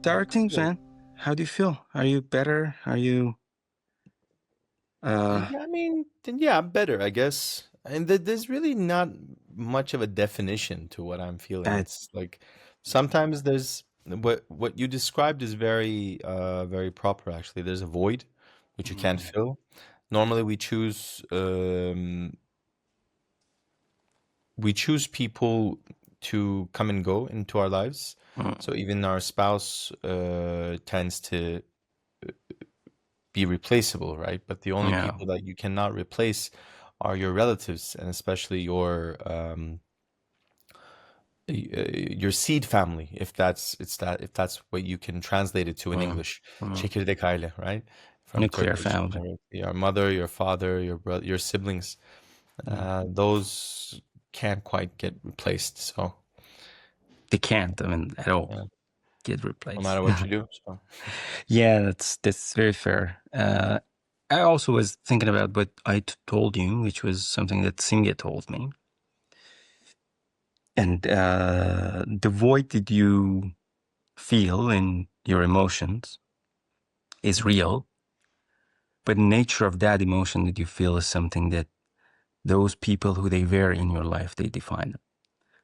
how are things, man? How do you feel? Are you better? Are you uh Yeah, I mean, then yeah, I'm better, I guess. And there's really not much of a definition to what I'm feeling. uh, It's like sometimes there's what you described is very proper actually. There's a void which you can't mm, fill. Normally we choose people to come and go into our lives. So mm, even our spouse tends to be replaceable, right? But the only yeah, people that you cannot replace are your relatives, and especially your seed family, if that's what you can translate it to in mm, English. mm. Çekirdek aile, right? From Nuclear Turkish. family. Your mother, your father, your brother, your siblings. Mm. Those can't quite get replaced. So They can't, I mean, at all yeah, get no replaced. matter what you do. So Yeah, that's very fair. I also was thinking about what I told you, which was something that Simge told me. And the void that you feel in your emotions is Mhm. real, but the nature of that emotion that you feel is something that those people who they were in your life, they define them.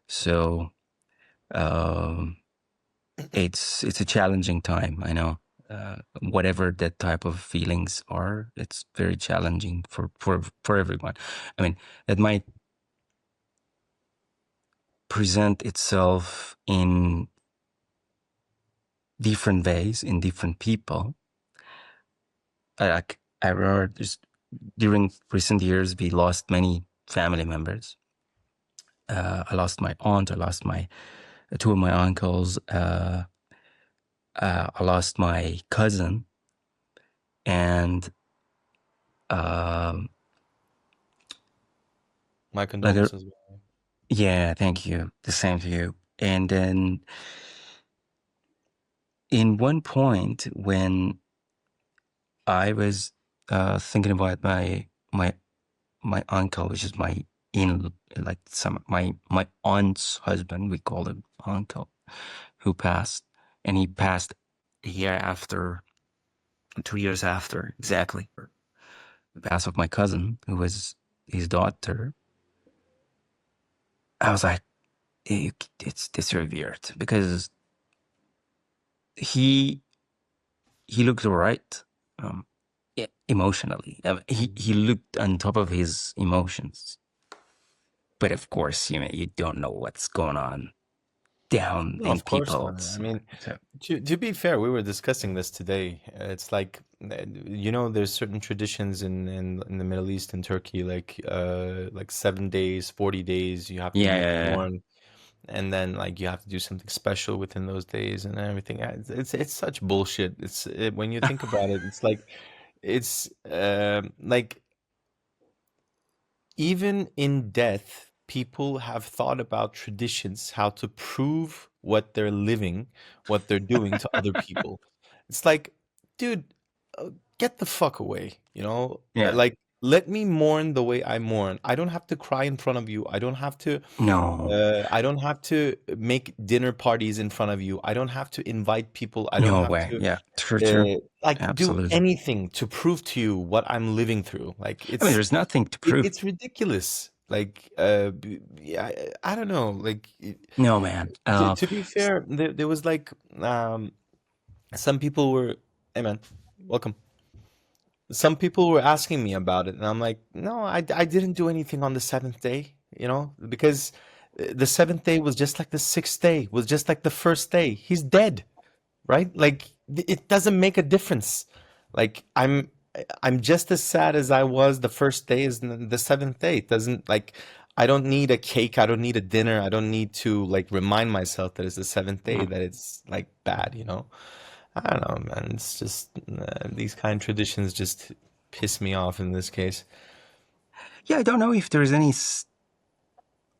So um, it's a challenging time. I know. Whatever that type of feelings are, it's very challenging for everyone. I mean, that might present itself in different ways in different people. I remember just during recent years, we lost many family members. I lost my aunt. I lost my two of my uncles. I lost my cousin, and um, My like, condolences. yeah, thank you. The same to you. And then in one point when I was thinking about my uncle, which is my in like some my aunt's husband, we call him uncle, who passed, and he passed a year after, 2 years after exactly the pass of my cousin, who was his daughter. I was like, it's very weird because he he looked all right, um, emotionally. He looked on top of his emotions, but of course, you don't know what's going on down No, in of course not. I people's. mean, So to be fair, we were discussing this today. It's like, there's certain traditions in the Middle East and Turkey, like 7 days, 40 days, you have to yeah, yeah, yeah. mourn, and then like you have to do something special within those days and everything. It's such bullshit. When you think about it, it's like like even in death, people have thought about traditions, how to prove what they're living, what they're doing to other people. It's like, dude, get the fuck away, you know? Yeah. Like, let me mourn the way I mourn. I don't have to cry in front of you. No, I don't have to make dinner parties in front of you. I don't have to invite people. I don't no have way. to Yeah, true, true. like do Absolutely. anything to prove to you what I'm living through. Like I mean, there's nothing to prove. it's ridiculous. Like, yeah, I don't know. Like, No, man. to be fair, there was like some people were, hey man, welcome. Some people were asking me about it, and I'm like, no, I didn't do anything on the seventh day, because the seventh day was just like the sixth day, was just like the first day. He's dead, right? Like it doesn't make a difference. Like I'm just as sad as I was the first day as the seventh day. It doesn't like I don't need a cake. I don't need a dinner. I don't need to like remind myself that it's the seventh day Mm. that it's like bad. I don't know, man. It's just these kind of traditions just piss me off in this case. Yeah, I don't know if there's any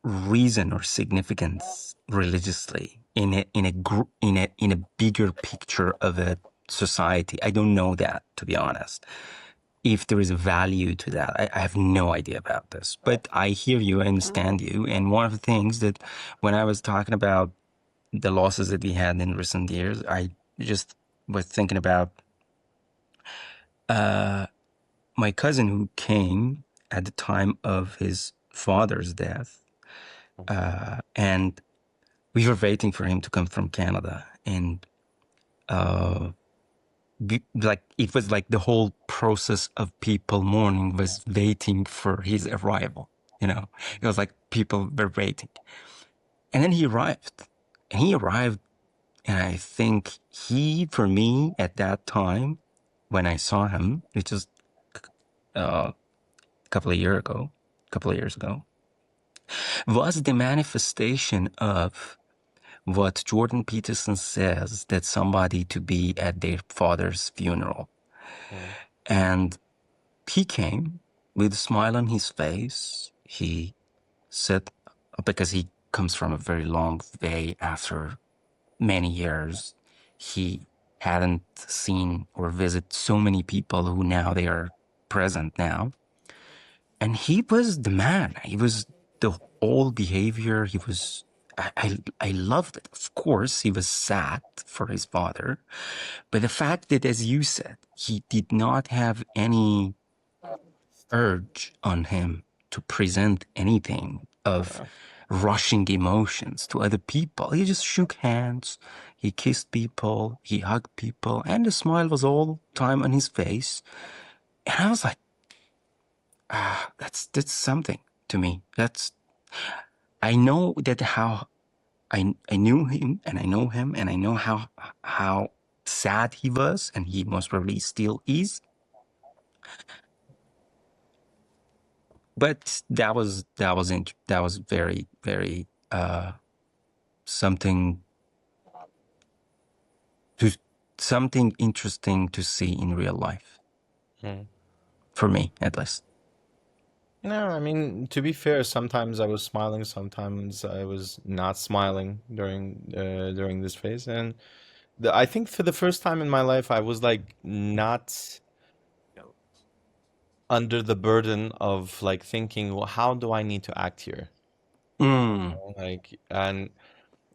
reason or significance religiously in a bigger picture of a society. I don't know that, to be honest. If there is a value to that, I have no idea about this. But I hear you, I understand you. And one of the things that when I was talking about the losses that we had in recent years, I just was thinking about uh, my cousin who came at the time of his father's death, and we were waiting for him to come from Canada, and uh, like it was like the whole process of people mourning was waiting for his arrival. You know, it was like people were waiting, and then he arrived, and he arrived, and I think he, for me, at that time when I saw him, which was a couple of years ago, was the manifestation of what Jordan Peterson says that somebody to be at their father's funeral. Mm, And he came with a smile on his face. He said, because he comes from a very long way after many years, he hadn't seen or visited so many people who now they are present now. And he was the man. He was the whole behavior. He was, I loved it. Of course, he was sad for his father. But the fact that, as you said, he did not have any urge on him to present anything of yeah. rushing emotions to other people. He just shook hands, he kissed people, he hugged people, and the smile was all time on his face. And I was like, that's something to me. That's I know that how I knew him and I know him and I know how sad he was and he most probably still is. But that was very very something to something interesting to see in real life Mm. for me at least. No, I mean, to be fair, sometimes I was smiling, sometimes I was not smiling during this phase, and I think for the first time in my life, I was like not under the burden of like thinking, well, how do I need to act here? Mm, Like, and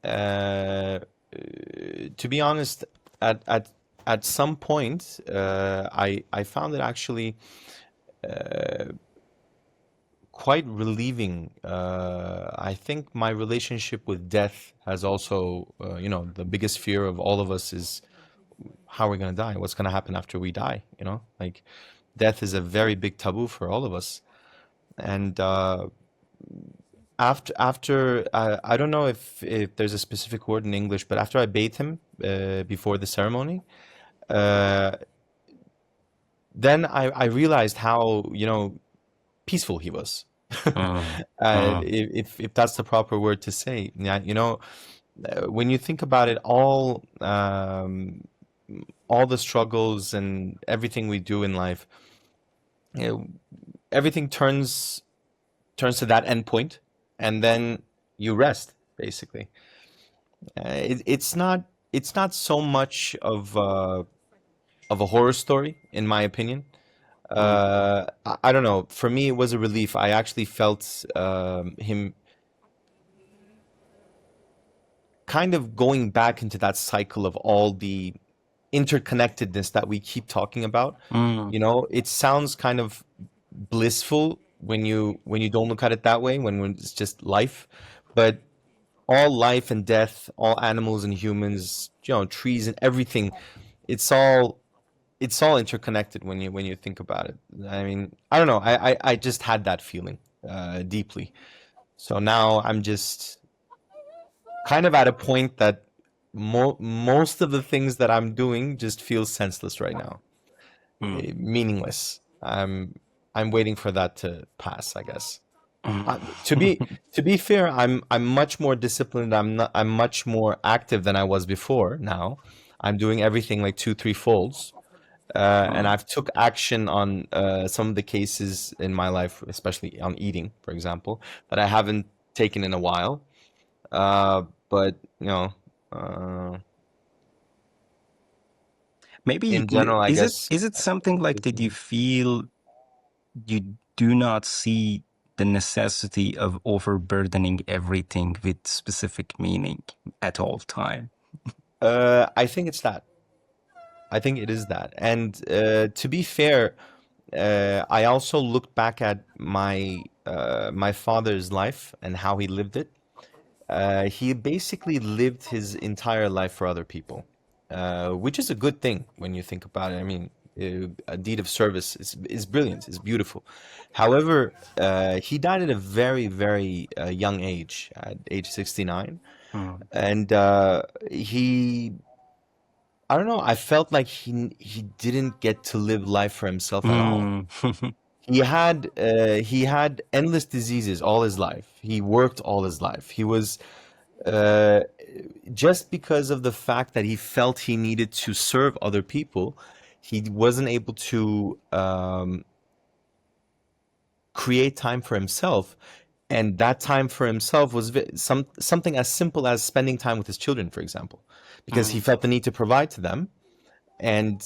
uh, to be honest, at at at some point, I found it actually quite relieving. I think my relationship with death has also, the biggest fear of all of us is how we're gonna die. What's gonna happen after we die? Like death is a very big taboo for all of us. And after I don't know if there's a specific word in English, but after I bathed him before the ceremony, uh, then I realized how peaceful he was. mm, mm, If that's the proper word to say. Yeah, when you think about it, all the struggles and everything we do in life, you know, everything turns to that end point, and then you rest, basically. It's not so much of a horror story, in my opinion. mm, I don't know. For me, it was a relief. I actually felt him kind of going back into that cycle of all the interconnectedness that we keep talking about. mm, It sounds kind of blissful when you don't look at it that way, when it's just life. But all life and death, all animals and humans, trees and everything, it's all it's all interconnected when you think about it. I mean, I don't know. I just had that feeling deeply. So now I'm just kind of at a point that most of the things that I'm doing just feels senseless right now, mm, meaningless. I'm waiting for that to pass, I guess. mm, To be fair, I'm much more disciplined. I'm much more active than I was before. Now, I'm doing everything like two, three folds, and mm. I've took action on some of the cases in my life, especially on eating, for example, that I haven't taken in a while. But uh, Maybe in general, I guess is it something like it's that you feel you do not see the necessity of overburdening everything with specific meaning at all time? I think it's that. I think it is that. And to be fair, I also looked back at my father's life and how he lived it. He basically lived his entire life for other people, which is a good thing when you think about it. I mean, a deed of service is brilliant, is beautiful. However, he died at a very, very young age, at age 69. Mm. And I don't know, I felt like he didn't get to live life for himself at all. Mm. He had endless diseases all his life. He worked all his life. He was uh, just because of the fact that he felt he needed to serve other people, he wasn't able to create time for himself. And that time for himself was something as simple as spending time with his children, for example, because he Mm. felt the need to provide to them, and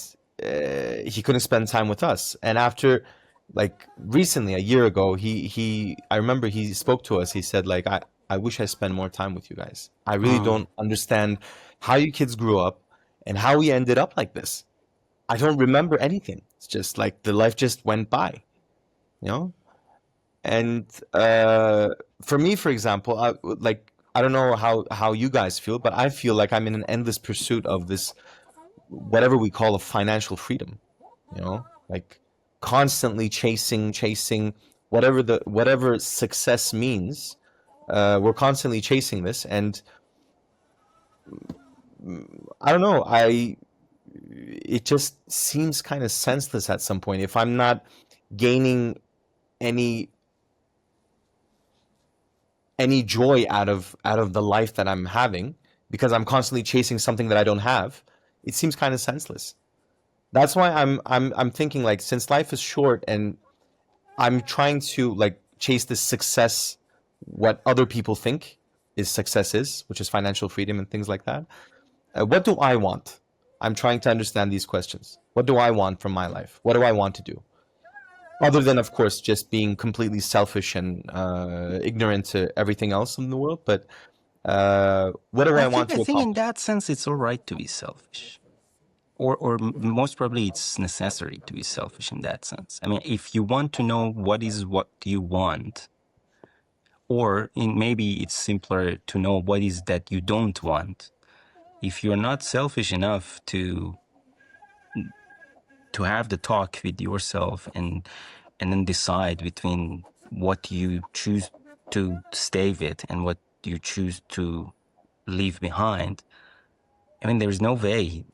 he couldn't spend time with us. And after, like recently, a year ago, I remember he spoke to us. He said, like, I wish I spent more time with you guys. I really Mm. don't understand how you kids grew up and how we ended up like this. I don't remember anything. It's just like the life just went by, you know? And for me, for example, I don't know how you guys feel, but I feel like I'm in an endless pursuit of this, whatever we call a financial freedom, like constantly chasing whatever success means. We're constantly chasing this, and I don't know, I it just seems kind of senseless at some point if I'm not gaining any joy out of the life that I'm having, because I'm constantly chasing something that I don't have. It seems kind of senseless. That's why I'm thinking, like, since life is short and I'm trying to, like, chase this success, what other people think is success is, which is financial freedom and things like that. What do I want? I'm trying to understand these questions. What do I want from my life? What do I want to do? Other than, of course, just being completely selfish and ignorant to everything else in the world. But what do I want I to think in accomplish? that sense, it's all right to be selfish. Or most probably it's necessary to be selfish in that sense. I mean, if you want to know what you want, or maybe it's simpler to know what is that you don't want. If you're not selfish enough to have the talk with yourself and then decide between what you choose to stay with and what you choose to leave behind, I mean, there's no way.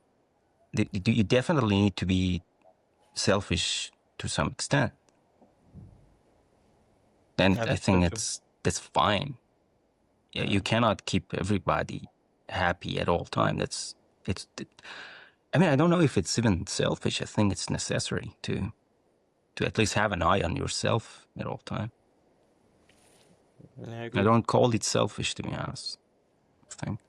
You definitely need to be selfish to some extent, and I I think so think too. that's fine. Yeah, Yeah. you cannot keep everybody happy at all time. It's. I mean, I don't know if it's even selfish. I think it's necessary to at least have an eye on yourself at all time. I I agree. don't call it selfish, to be honest. I think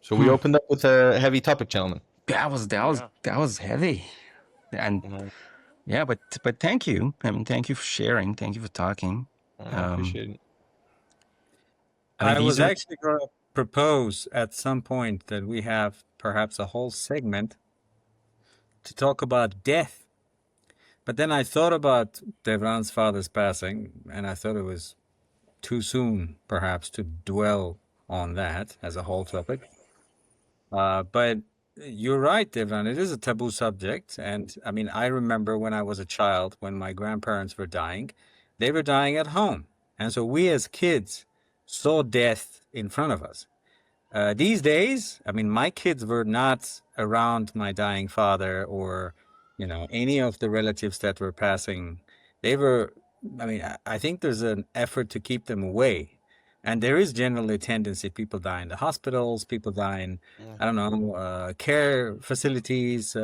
So we opened up with a heavy topic, gentlemen. Yeah. that was heavy, and Mhm. yeah, but thank you. I mean, thank you for sharing. Thank you for talking. I appreciate it. I mean, I these was are. actually going to propose at some point that we have perhaps a whole segment to talk about death. But then I thought about Devran's father's passing, and I thought it was too soon, perhaps, to dwell on that as a whole topic. But you're right, Devran. It is a taboo subject. And I mean, I remember when I was a child, when my grandparents were dying, they were dying at home. And so we as kids saw death in front of us. These days, I mean, my kids were not around my dying father or, any of the relatives that were passing. They were, I mean, I think there's an effort to keep them away. And there is generally a tendency people die in the hospitals, people die in, Yeah. I don't know, care facilities.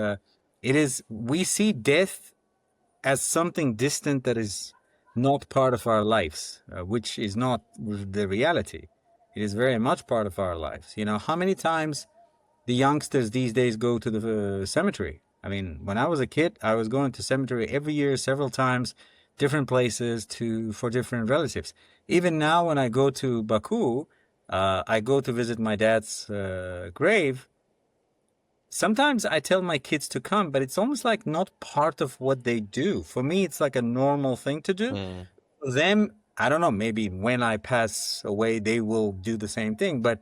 We see death as something distant that is not part of our lives, which is not the reality. It is very much part of our lives. How many times the youngsters these days go to the cemetery? I mean, when I was a kid, I was going to cemetery every year, several times. different places for different relatives. Even now, when I go to Baku, I go to visit my dad's grave. Sometimes I tell my kids to come, but it's almost like not part of what they do. For me, it's like a normal thing to do. Mm. For them, I don't know, maybe when I pass away, they will do the same thing. But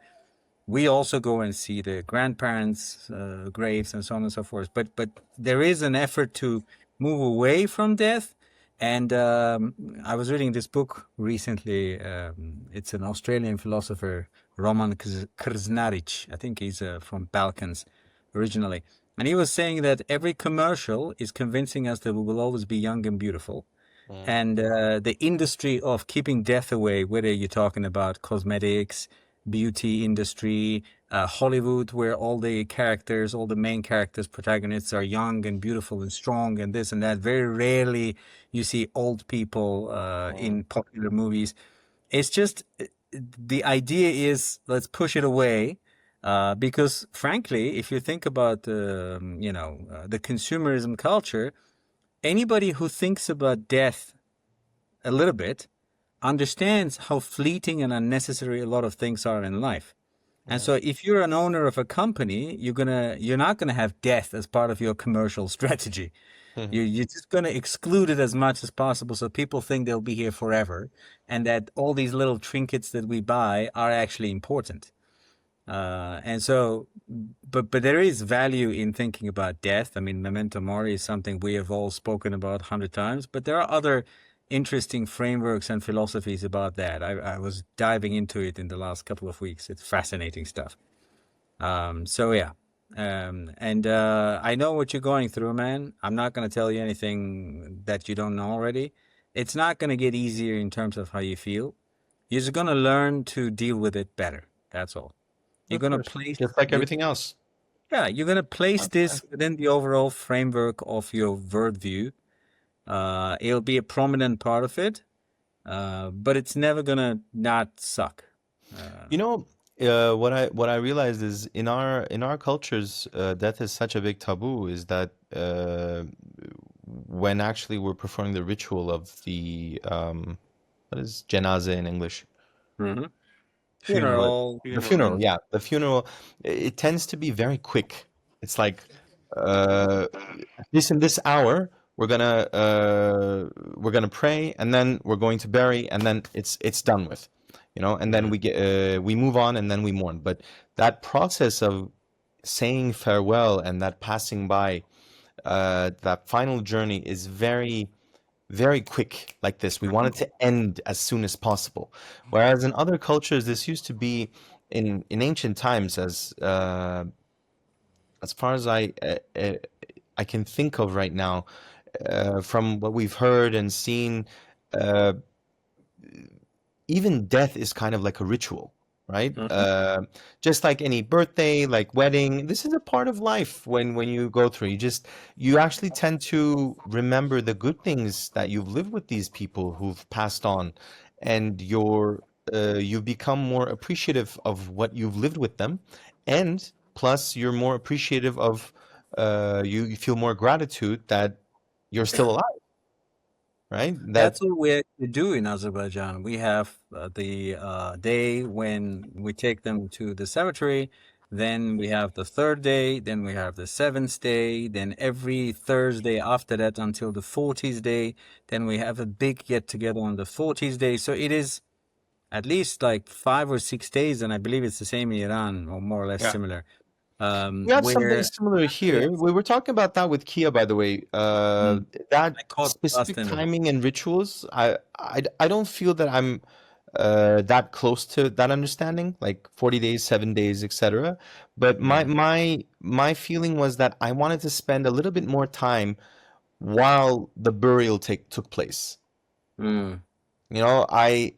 we also go and see the grandparents' graves and so on and so forth. But there is an effort to move away from death. And I was reading this book recently. It's an Australian philosopher, Roman Krznaric. I think he's from Balkans originally. And he was saying that every commercial is convincing us that we will always be young and beautiful. And the industry of keeping death away, whether you're talking about cosmetics, beauty industry, Hollywood, where all the characters, all the main characters, protagonists are young and beautiful and strong and this and that. Very rarely you see old people in popular movies. It's just the idea is let's push it away. Because frankly, if you think about the consumerism culture, anybody who thinks about death a little bit understands how fleeting and unnecessary a lot of things are in life. And so if you're an owner of a company, you're not gonna have death as part of your commercial strategy. You're just gonna exclude it as much as possible so people think they'll be here forever and that all these little trinkets that we buy are actually important. And so, but there is value in thinking about death. I mean, memento mori is something we have all spoken about 100 times, but there are other interesting frameworks and philosophies about that. I was diving into it in the last couple of weeks. It's fascinating stuff. So yeah. And I know what you're going through, man. I'm not going to tell you anything that you don't know already. It's not going to get easier in terms of how you feel. You're just going to learn to deal with it better. That's all. You're Of gonna course. place Just like you, everything else. yeah, you're gonna place That's this within the overall framework of your worldview. It'll be a prominent part of it, but it's never gonna not suck. You know, what I realized is in our cultures, death is such a big taboo. Is that when actually we're performing the ritual of the what is janaza in English? Mm-hmm. Funeral. Funeral. The funeral, And yeah, the funeral. It tends to be very quick. It's like uh, this in this hour we're gonna pray and then we're going to bury and then it's done with, you know, and then we move on and then we mourn. But that process of saying farewell and that passing by, that final journey is very very quick like this. We want it to end as soon as possible. Whereas in other cultures, this used to be in ancient times, as far as I can think of right now, from what we've heard and seen, uh, even death is kind of like a ritual, right? Just like any birthday, like wedding, this is a part of life. When you go through, you actually tend to remember the good things that you've lived with these people who've passed on, and you become more appreciative of what you've lived with them, and plus you're more appreciative of you feel more gratitude that you're still alive, right? That that's what we actually do in Azerbaijan. We have the day when we take them to the cemetery. Then we have the third day. Then we have the seventh day. Then every Thursday after that until the 40th day. Then we have a big get together on the 40th day. So it is at least like 5 or 6 days, and I believe it's the same in Iran, or more or less yeah. similar. We have something Where similar here. We were talking about that with Kia, by the way. Mm, That I caught last specific end of it. timing and rituals, I don't feel that I'm that close to that understanding, like 40 days, 7 days, etc. But my feeling was that I wanted to spend a little bit more time while the burial took place. Mm, You know, I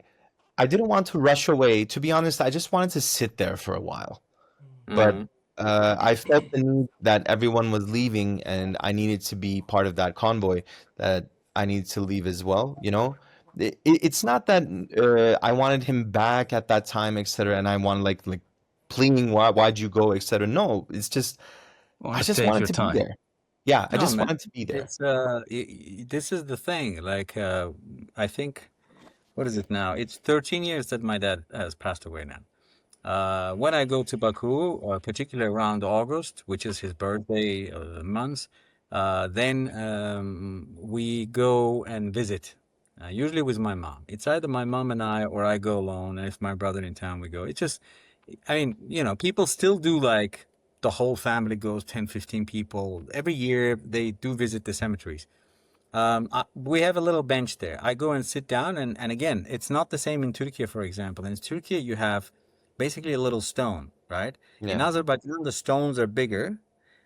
didn't want to rush away. To be honest, I just wanted to sit there for a while. But mm. I felt the need that everyone was leaving, and I needed to be part of that convoy. That I needed to leave as well. You know, it's not that I wanted him back at that time, etc. And I wanted like pleading, why'd you go, etc. No, it's just Want I to just take wanted your to be time. there. Yeah, I No, just man. wanted to be there. It's this is the thing. Like I think what is it now? It's 13 years that my dad has passed away now. When I go to Baku, particularly around August, which is his birthday month, then we go and visit. Usually with my mom. It's either my mom and I, or I go alone. And if my brother in town, we go. It's just, I mean, people still do like the whole family goes 10, 15 people. Every year they do visit the cemeteries. We have a little bench there. I go and sit down, and again, it's not the same in Turkey, for example. In Turkey, you have basically a little stone, right? In Yeah. Azerbaijan, the stones are bigger,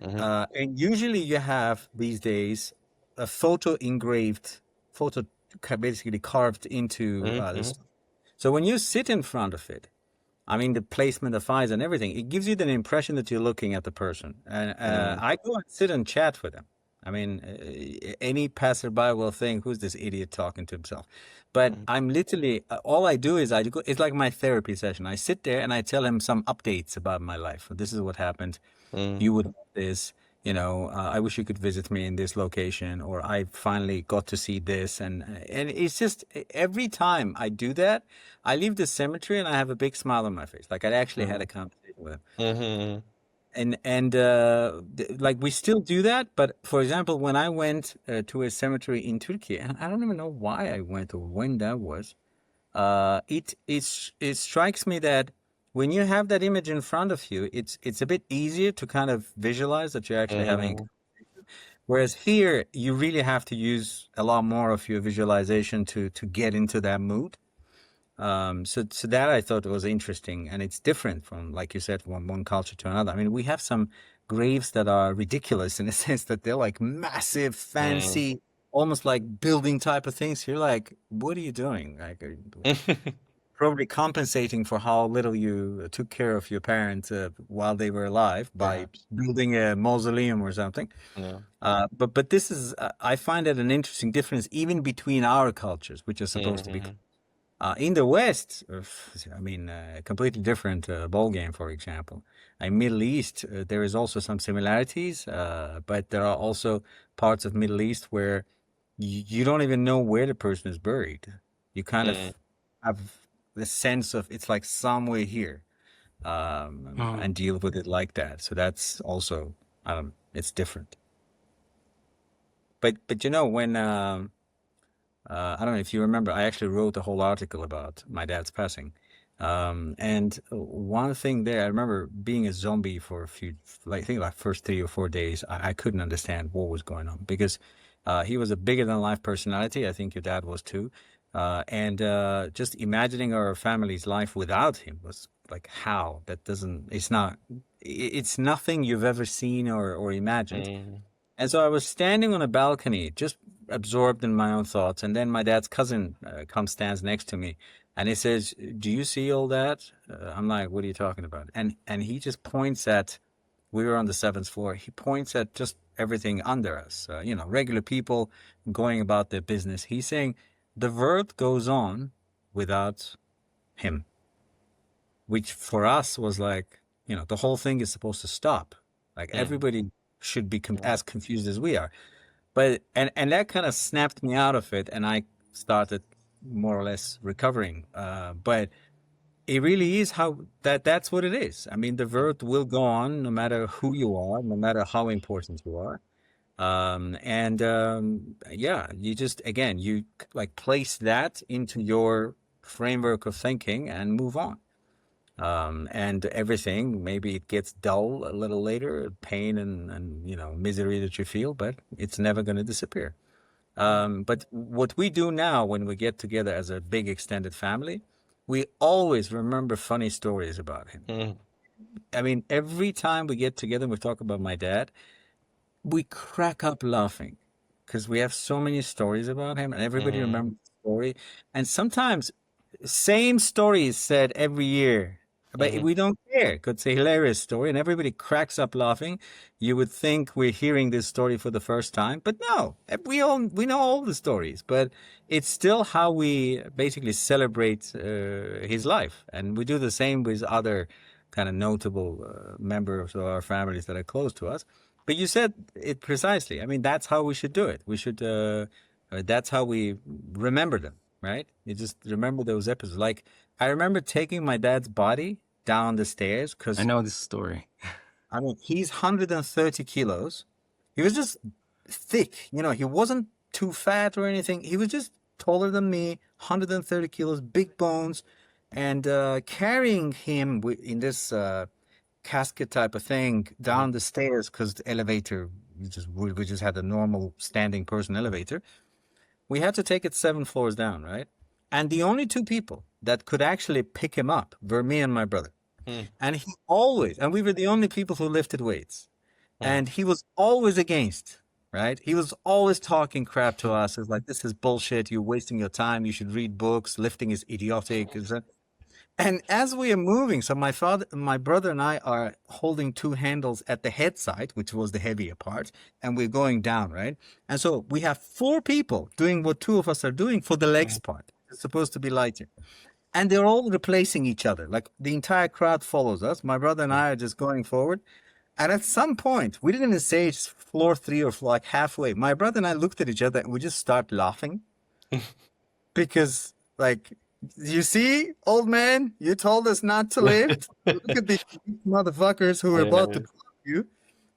Hmm. and usually you have these days a photo engraved, photo basically carved into Hmm. this. So when you sit in front of it, I mean, the placement of eyes and everything, it gives you the impression that you're looking at the person. And Mm. I go and sit and chat with them. I mean, any passerby will think, who's this idiot talking to himself? But Mm. I'm literally, all I do is it's like my therapy session. I sit there and I tell him some updates about my life. This is what happened. Mm. You would love this. I wish you could visit me in this location, or I finally got to see this, and it's just every time I do that, I leave the cemetery and I have a big smile on my face, like I actually had a Mm. conversation with him. Hmm. Like we still do that, but for example, when I went to a cemetery in Turkey, and I don't even know why I went or when that was, it strikes me that when you have that image in front of you, it's a bit easier to kind of visualize that you're actually having. Hmm. Whereas here, you really have to use a lot more of your visualization to get into that mood. So that I thought was interesting, and it's different from, like you said, from one culture to another. I mean, we have some graves that are ridiculous in a sense that they're like massive, Mm. fancy, almost like building type of things. You're like, what are you doing? Like, probably compensating for how little you took care of your parents while they were alive by Perhaps. building a mausoleum or something. Yeah. But this is I find it an interesting difference even between our cultures, which are supposed to be Hmm. in the West. I mean, completely different ball game. For example, in Middle East, there is also some similarities, but there are also parts of Middle East where you don't even know where the person is buried. You kind of Mm. have the sense of it's like somewhere here, Mm. and deal with it like that. So that's also it's different. But when I don't know if you remember, I actually wrote a whole article about my dad's passing. And one thing there, I remember being a zombie for a few, like I think like first 3 or 4 days, I couldn't understand what was going on because he was a bigger than life personality. I think your dad was too. And just imagining our family's life without him was like, how? That doesn't, it's not, it's nothing you've ever seen or imagined. Mm. And so I was standing on a balcony, just absorbed in my own thoughts. And then my dad's cousin comes, stands next to me, and he says, "Do you see all that?" I'm like, "What are you talking about?" And he just points at. We were on the seventh floor. He points at just everything under us. Regular people going about their business. He's saying the world goes on without him, which for us was like, the whole thing is supposed to stop. Like Mm. everybody should be Yeah. as confused as we are. But and that kind of snapped me out of it, and I started more or less recovering. But it really is how that's what it is. I mean, the world will go on no matter who you are, no matter how important you are. And yeah, you just again you like place that into your framework of thinking and move on. And everything, maybe it gets dull a little later, pain and misery that you feel, but it's never going to disappear. Mm. But what we do now when we get together as a big extended family, we always remember funny stories about him. Mm. I mean, every time we get together and we talk about my dad, we crack up laughing because we have so many stories about him and everybody Mm. remembers the story. And sometimes same story is said every year, but Mm. we don't care. It's a hilarious story and everybody cracks up laughing. You would think we're hearing this story for the first time, but no, we know all the stories, but it's still how we basically celebrate his life. And we do the same with other kind of notable members of our families that are close to us. But you said it precisely. I mean, that's how we should do it. We should. That's how we remember them, right? You just remember those episodes. Like I remember taking my dad's body down the stairs I because know this story. I mean he's 130 kilos. He was just thick. You know, he wasn't too fat or anything. He was just taller than me, 130 kilos, big bones, and carrying him in this casket type of thing Mhm. down the stairs because the elevator we just had a normal standing person elevator. We had to take it 7 floors down, right? And the only two people that could actually pick him up were me and my brother. Mm, And he always, and we were the only people who lifted weights. mm, And he was always against, right? He was always talking crap to us. It's like, this is bullshit. You're wasting your time. You should read books. Lifting is idiotic. And as we are moving, so my brother and I are holding two handles at the head side, which was the heavier part, and we're going down, right? And so we have four people doing what two of us are doing for the legs mm, part. It's supposed to be lighter. And they're all replacing each other. Like the entire crowd follows us. My brother and mm. I are just going forward. And at some point, we didn't even say it's floor 3 or like halfway. My brother and I looked at each other and we just start laughing because, like, you see, old man, you told us not to lift. Look at these motherfuckers who are about to Yeah. blow you,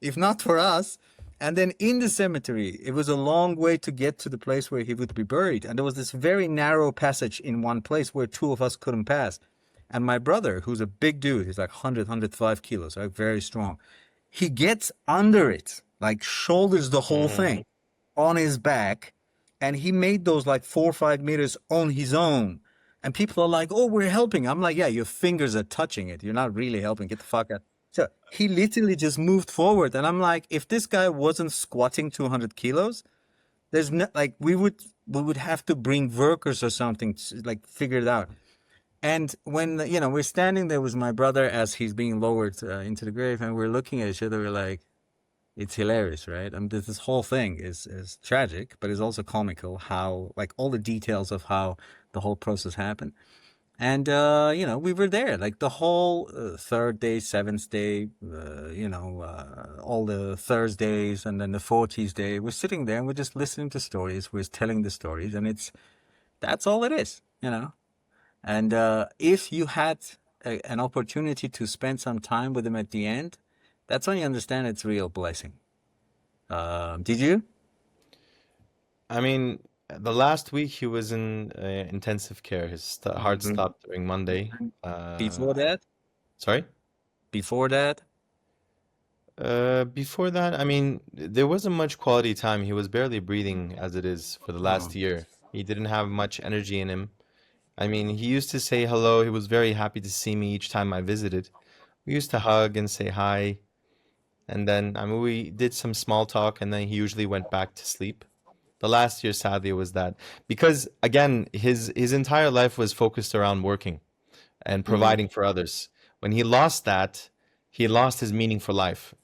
if not for us. And then in the cemetery, it was a long way to get to the place where he would be buried. And there was this very narrow passage in one place where two of us couldn't pass. And my brother, who's a big dude, he's like 100, 105 kilos, right? Very strong. He gets under it, like shoulders the whole Mm, thing on his back. And he made those like 4 or 5 meters on his own. And people are like, oh, we're helping. I'm like, yeah, your fingers are touching it. You're not really helping. Get the fuck out. So he literally just moved forward. And I'm like, if this guy wasn't squatting 200 kilos, there's no, like, we would have to bring workers or something to like figure it out. And when, we're standing there with my brother as he's being lowered into the grave and we're looking at each other, we're like, it's hilarious, right? I mean, this whole thing is tragic, but it's also comical how, like, all the details of how the whole process happened. And, we were there, like, the whole third day, seventh day, all the Thursdays, and then the 40th day. We're sitting there and we're just listening to stories. We're telling the stories, and that's all it is. And if you had an opportunity to spend some time with them at the end, that's when you understand it's a real blessing. Did you? I mean, the last week he was in intensive care. His heart Mhm. stopped during Monday. Before that? Sorry? Before that? Before that, I mean, there wasn't much quality time. He was barely breathing as it is for the last Oh. year. He didn't have much energy in him. I mean, he used to say hello. He was very happy to see me each time I visited. We used to hug and say hi. And then, I mean, we did some small talk, and then he usually went back to sleep. The last year, sadly, was that because again, his entire life was focused around working and Mm. providing for others. When he lost that, he lost his meaning for life.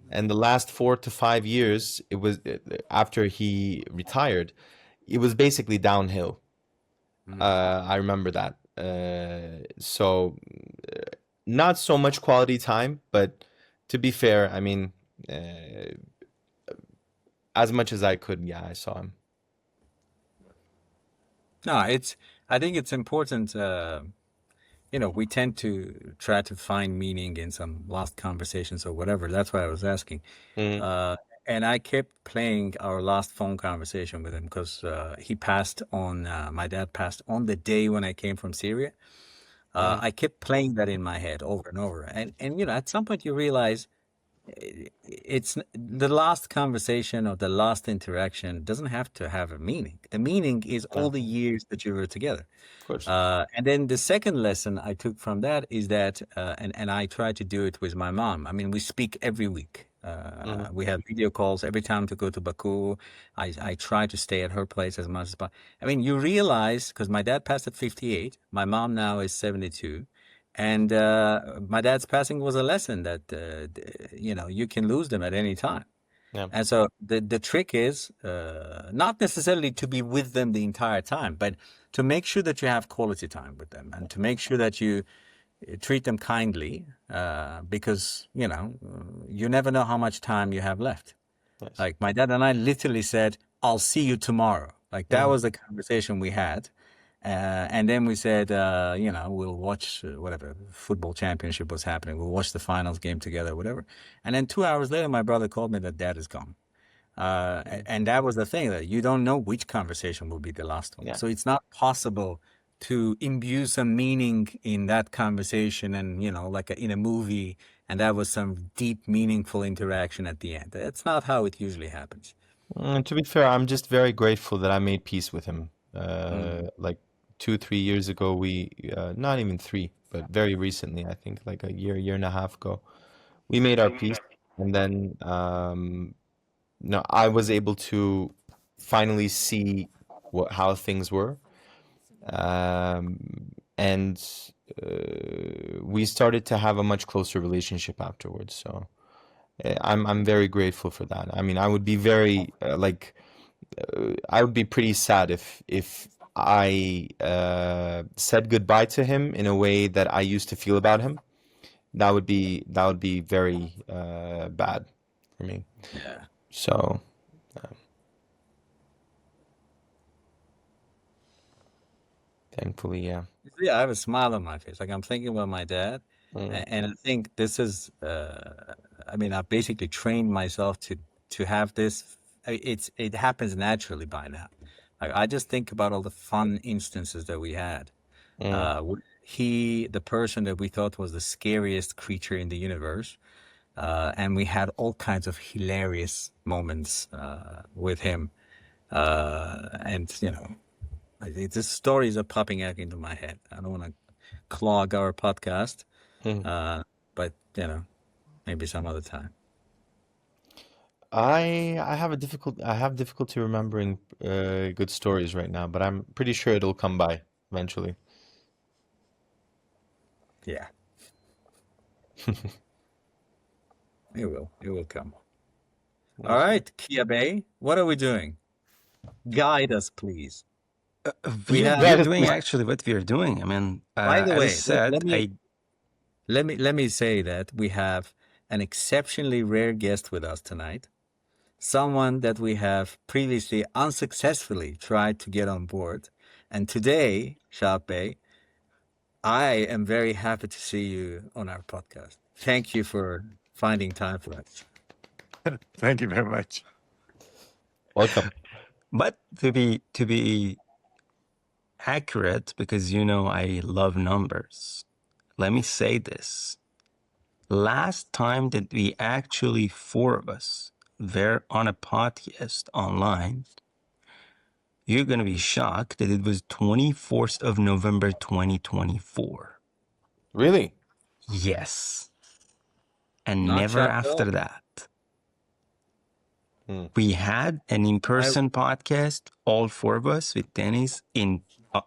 And the last 4 to 5 years, it was after he retired, it was basically downhill. Mm. I remember that. So not so much quality time, but to be fair, I mean, uh, as much as I could, yeah, I saw him. No, I think it's important. We tend to try to find meaning in some lost conversations or whatever. That's why I was asking. Mm, And I kept playing our last phone conversation with him because my dad passed on the day when I came from Syria. mm, I kept playing that in my head over and over. And at some point you realize it's the last conversation or the last interaction doesn't have to have a meaning. The meaning is yeah, all the years that you were together. of course. And then the second lesson I took from that is that, and I try to do it with my mom. I mean, we speak every week. Hmm. We have video calls every time to go to Baku. I try to stay at her place as much as possible. I mean, you realize, because my dad passed at 58, my mom now is 72. And my dad's passing was a lesson that, you can lose them at any time. Yeah, And so the trick is not necessarily to be with them the entire time, but to make sure that you have quality time with them and to make sure that treat them kindly, because you never know how much time you have left. Nice. Like my dad and I literally said, "I'll see you tomorrow." Like that was the conversation we had. And then we said, we'll watch whatever football championship was happening. We'll watch the finals game together, whatever. And then 2 hours later, my brother called me that dad is gone. And that was the thing, that you don't know which conversation will be the last one. Yeah. So it's not possible to imbue some meaning in that conversation and, like in a movie, and that was some deep, meaningful interaction at the end. That's not how it usually happens. To be fair, I'm just very grateful that I made peace with him. Like 2, 3 years ago, not even 3, but very recently, I think like a year and a half ago, we made our peace. And then, I was able to finally see how things were. And we started to have a much closer relationship afterwards. So I'm very grateful for that. I mean, I would be very I would be pretty sad if I said goodbye to him in a way that I used to feel about him. That would be very bad for me. Yeah. So thankfully, yeah. Yeah, I have a smile on my face. Like I'm thinking about my dad, Mm. and I think this is. I mean, I've basically trained myself to have this. It happens naturally by now. Like I just think about all the fun instances that we had. Mm. The person that we thought was the scariest creature in the universe, and we had all kinds of hilarious moments with him, and the stories are popping out into my head. I don't want to clog our podcast, Mm. but maybe some other time. I have difficulty remembering good stories right now, but I'm pretty sure it'll come by eventually. Yeah, it will. It will come. All right, Kia Bay, what are we doing? Guide us, please. We have. That We're is, doing actually what we're doing. I mean, By the as I way, said, let me say that we have an exceptionally rare guest with us tonight. Someone that we have previously unsuccessfully tried to get on board. And today, Shape, I am very happy to see you on our podcast. Thank you for finding time for us. Thank you very much. welcome. but to be accurate, because I love numbers. Let me say this. Last time that we actually, four of us, were on a podcast online, you're going to be shocked that it was 24th of November 2024. Really? Yes. And Not never Chappelle. after that. Hmm. We had an in-person podcast, all four of us with Dennis in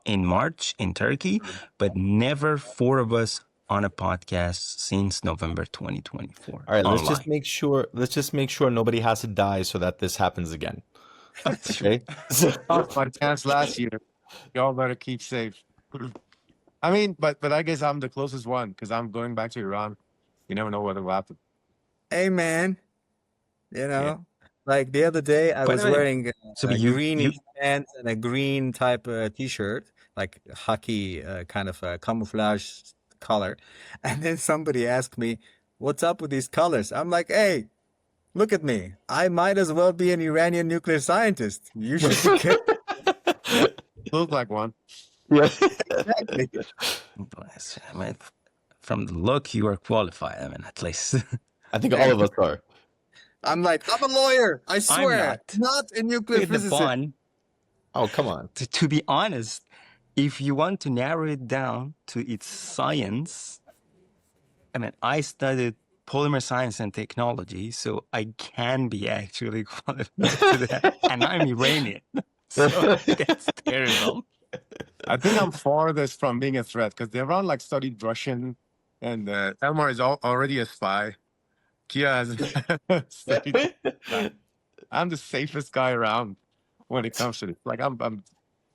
March in Turkey, but never four of us on a podcast since November 2024 All right, online. let's just make sure nobody has to die so that this happens again. Okay? Lost my chance last year. Y'all better keep safe. I mean, but I guess I'm the closest one because I'm going back to Iran. You never know what will happen. Hey, man. Like the other day, I By was the way, wearing so a you green pants and a green type t-shirt, like hockey kind of camouflage color. And then somebody asked me, "What's up with these colors?" I'm like, "Hey, look at me. I might as well be an Iranian nuclear scientist. You should be careful." Look like one. Yeah. Exactly. I mean, from the look, you are qualified. I mean, at least. I think all of us are. I'm like, I'm a lawyer. I swear, not. a nuclear Look at the physicist. bun. Oh, come on. To be honest, if you want to narrow it down to its science, I mean, I studied polymer science and technology, so I can be actually qualified to that. And I'm Iranian, so that's terrible. I think I'm farthest from being a threat because Devon studied Russian, and Elmar is already a spy. Kia has studied. I'm the safest guy around when it comes to this. I'm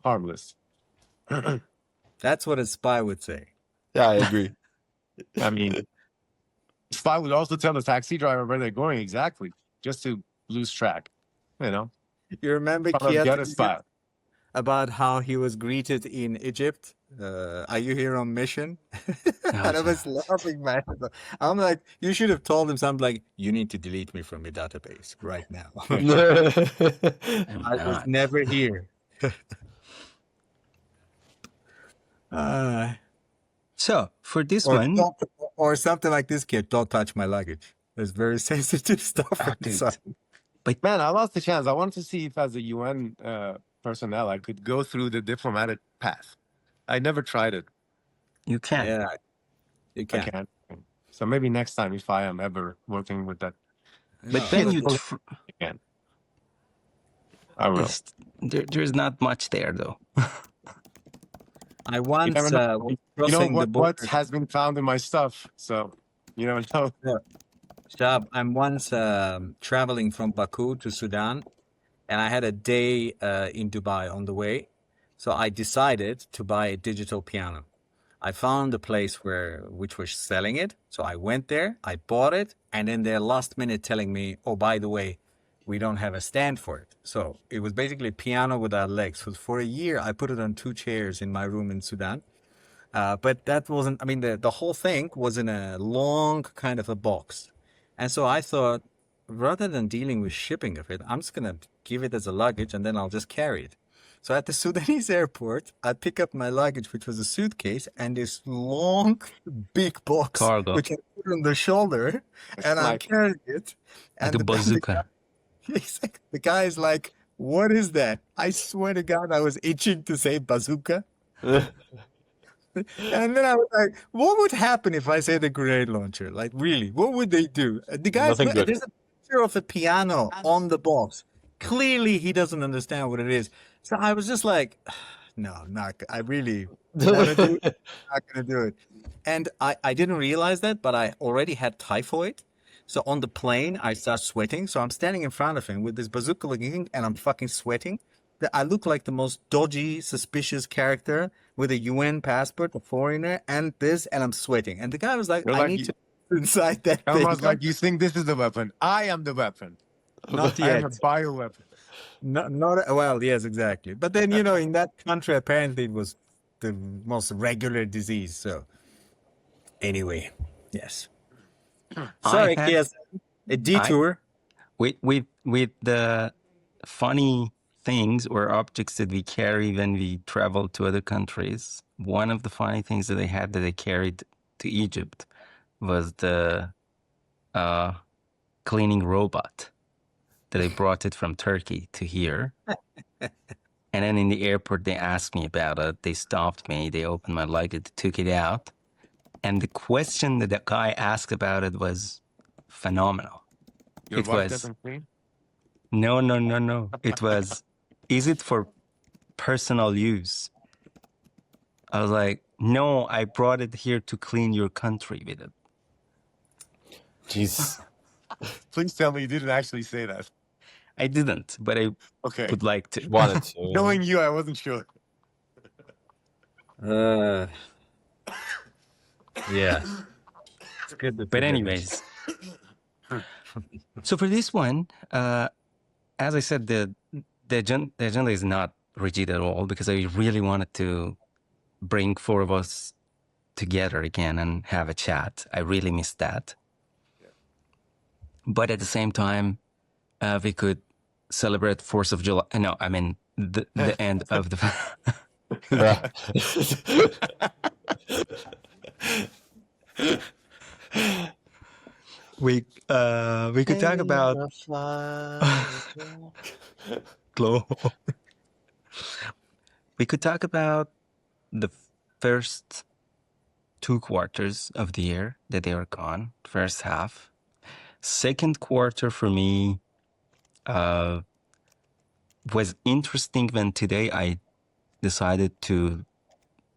harmless. That's what a spy would say. Yeah, I agree. I mean, spy would also tell the taxi driver where they're going exactly, just to lose track. You know, You remember kind of Kia get a spy. about how he was greeted in Egypt? Are you here on mission? Oh, And I was yes. laughing, man. I'm like, you should have told him something like, you need to delete me from your database right now. I'm I was not. never here. So for this Or one, don't, or something like this, kid. Don't touch my luggage. There's very sensitive stuff oh, dude, inside. Man, I lost the chance. I wanted to see if, as a UN personnel, I could go through the diplomatic path. I never tried it. you can. Yeah, you I can. can't. So maybe next time, if I am ever working with that, But then you, again, I will. there's not much there though. I You once never know. was You know crossing the what border. has been found in my stuff, so you never know. Shab, I'm once traveling from Baku to Sudan, and I had a day in Dubai on the way. So I decided to buy a digital piano. I found a place which was selling it. So I went there, I bought it, and then they're last minute telling me, oh, by the way, we don't have a stand for it. So it was basically a piano without legs. So for a year, I put it on 2 chairs in my room in Sudan. But that wasn't, I mean, the whole thing was in a long kind of a box. And so I thought, rather than dealing with shipping of it, I'm just going to give it as a luggage and then I'll just carry it. So at the Sudanese airport, I pick up my luggage, which was a suitcase, and this long, big box, Cargo. which I put on the shoulder, and I'm Like, carrying it. Like And a bazooka. the guy is like, what is that? I swear to God, I was itching to say bazooka. And then I was like, what would happen if I said a grenade launcher? Like, really, what would they do? The guy's Nothing good. there's a picture of a piano on the box. Clearly, he doesn't understand what it is. So I was just like, no, not. I really want to do it. Not gonna do it. And I didn't realize that, but I already had typhoid. So on the plane, I start sweating. So I'm standing in front of him with this bazooka looking thing, and I'm fucking sweating. I look like the most dodgy, suspicious character with a UN passport, a foreigner, and this, and I'm sweating. And the guy was like, You're I like need you- to inside that thing. Elmar's like, you think this is the weapon? I am the weapon. Not I am yet. a bioweapon. Not well, yes, exactly. But then, you know, in that country, apparently it was the most regular disease. So anyway, yes. Sorry, had- yes, a detour. with the funny things or objects that we carry when we travel to other countries, one of the funny things that I carried to Egypt was the cleaning robot that I brought it from Turkey to here. And then in the airport, they asked me about it. They stopped me. They opened my luggage, took it out. And the question that the guy asked about it was phenomenal. Your It wife was- doesn't clean? No. It was, is it for personal use? I was like, no, I brought it here to clean your country with it. Jesus. Please tell me you didn't actually say that. I didn't, but I Okay. would like to. Wanted to. Knowing you, I wasn't sure. Yeah. It's good that But you did anyways, so for this one, as I said, the agenda is not rigid at all because I really wanted to bring four of us together again and have a chat. I really missed that. But at the same time, we could celebrate 4th of July. No, I mean the end of the. We could talk about glow. We could talk about the first 2 quarters of the year that they were gone. First half. Second quarter for me was interesting when today I decided to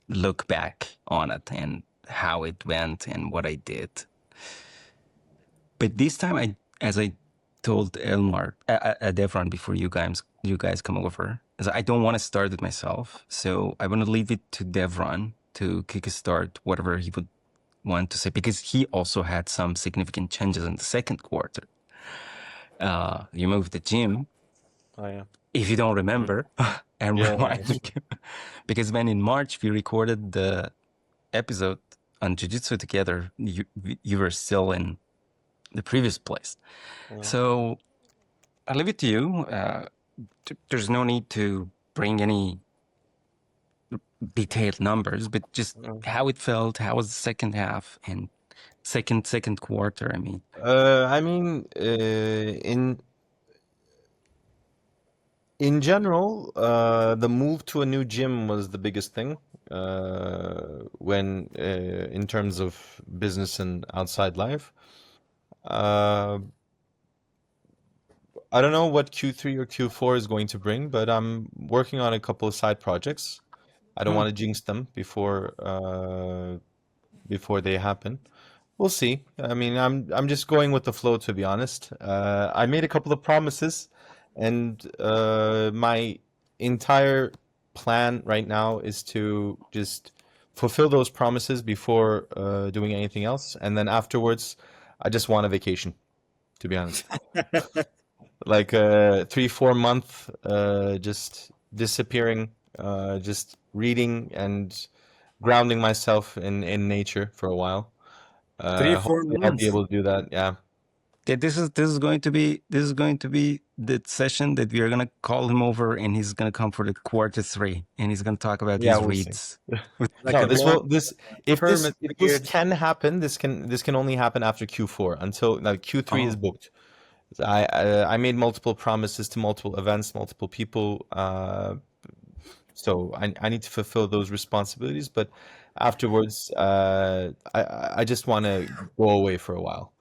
look back on it and how it went and what I did. But this time, as I told Elmar, Devron before you guys come over, is I don't want to start it myself. So I want to leave it to Devron to kickstart whatever he would want to say, because he also had some significant changes in the second quarter. You moved the gym, Oh yeah. if you don't remember, and Yeah. reminding you, because when in March we recorded the episode on jiu-jitsu together, you were still in the previous place. Yeah. So I'll leave it to you. There's no need to bring any detailed numbers, but just how it felt, how was the second half and second quarter. I mean, in general, the move to a new gym was the biggest thing. When in terms of business and outside life. I don't know what Q3 or Q4 is going to bring, but I'm working on a couple of side projects. I don't want to jinx them before they happen. We'll see. I mean, I'm just going with the flow, to be honest. I made a couple of promises, and my entire plan right now is to just fulfill those promises before doing anything else, and then afterwards, I just want a vacation, to be honest. Like a 3-4 month just disappearing, just reading and grounding myself in nature for a while. 3-4 Hopefully I'll be months. able to do that. Yeah. okay, this is going to be the session that we are gonna call him over, and he's gonna come for the quarter 3, and he's gonna talk about Yeah, his we'll see. reads. Like No, a long if permit this period. can happen, this can only happen after Q4. Until now, Q3 is Oh. booked. I made multiple promises to multiple events, multiple people. So I need to fulfill those responsibilities. But afterwards, I just want to go away for a while.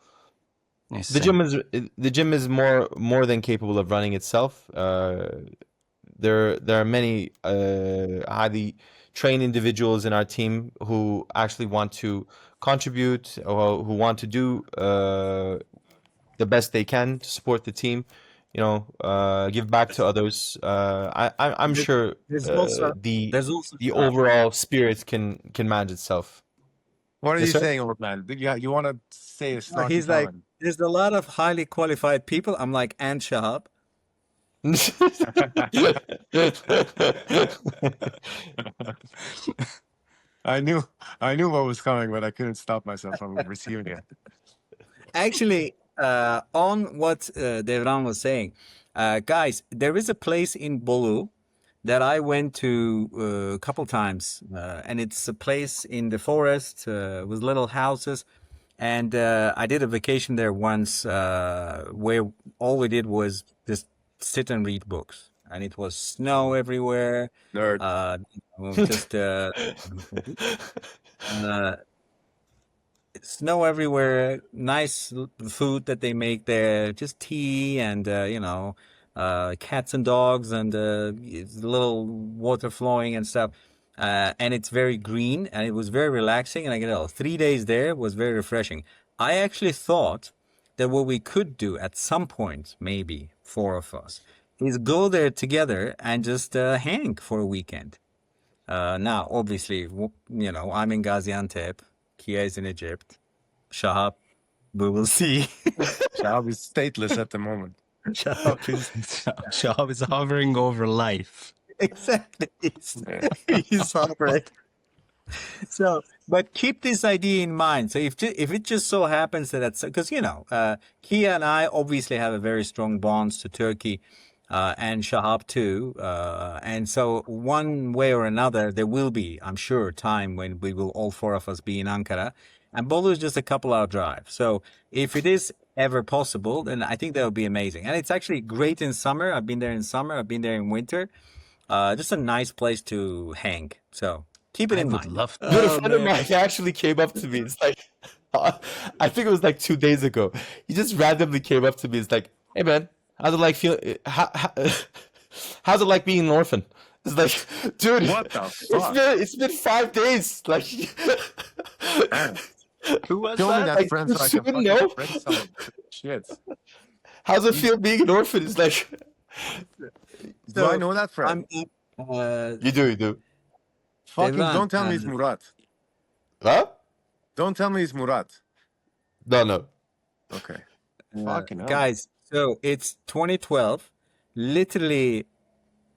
I The see. gym is more than capable of running itself. There are many highly trained individuals in our team who actually want to contribute or who want to do the best they can to support the team. You know, give back to others. I'm There- sure There's also the there's also overall spirit can manage itself. What are Yes, you sir. saying, old man? You want to say a snarky he's like comment? there's a lot of highly qualified people. I'm like, and Shahab. I knew what was coming, but I couldn't stop myself from receiving it. Actually, on what Devran was saying, guys, there is a place in Bolu that I went to a couple times, and it's a place in the forest with little houses. And I did a vacation there once where all we did was just sit and read books. And it was snow everywhere. Nerd. Just snow everywhere. Nice food that they make there. Just tea and cats and dogs and little water flowing and stuff. And it's very green and it was very relaxing. And I get 3 days there was very refreshing. I actually thought that what we could do at some point, maybe 4 of us, is go there together and just hang for a weekend. Now, obviously, I'm in Gaziantep. Kia is in Egypt. Shahab, we will see. Shahab is stateless at the moment. Shahab is Shahab is hovering over life. exactly. He's hovering. So, but keep this idea in mind. So if it just so happens that that's because Kia and I obviously have a very strong bonds to Turkey, and Shahab too, and so one way or another there will be, I'm sure, time when we will all 4 of us be in Ankara, and Bolu is just a couple-hour drive. So if it is ever possible, then I think that would be amazing, and it's actually great in summer. I've been there in summer. I've been there in winter. Just a nice place to hang. So keep it I in would mind. love Dude, a Oh, friend of man. mine actually came up to me. It's like, I think it was like 2 days ago. He just randomly came up to me. It's like, hey man, how's it like how's it like being an orphan? It's like, dude, What the fuck? it's been 5 days. Like, Who was Show me that? that friend so I can soon, fucking no? bring some shit. How's it feel being an orphan? It's like, Do I know that friend? you do. Fucking Devran, don't tell me it's Murat. Huh? Don't tell me it's Murat. No. Okay. Fucking hell. Guys, so it's 2012, literally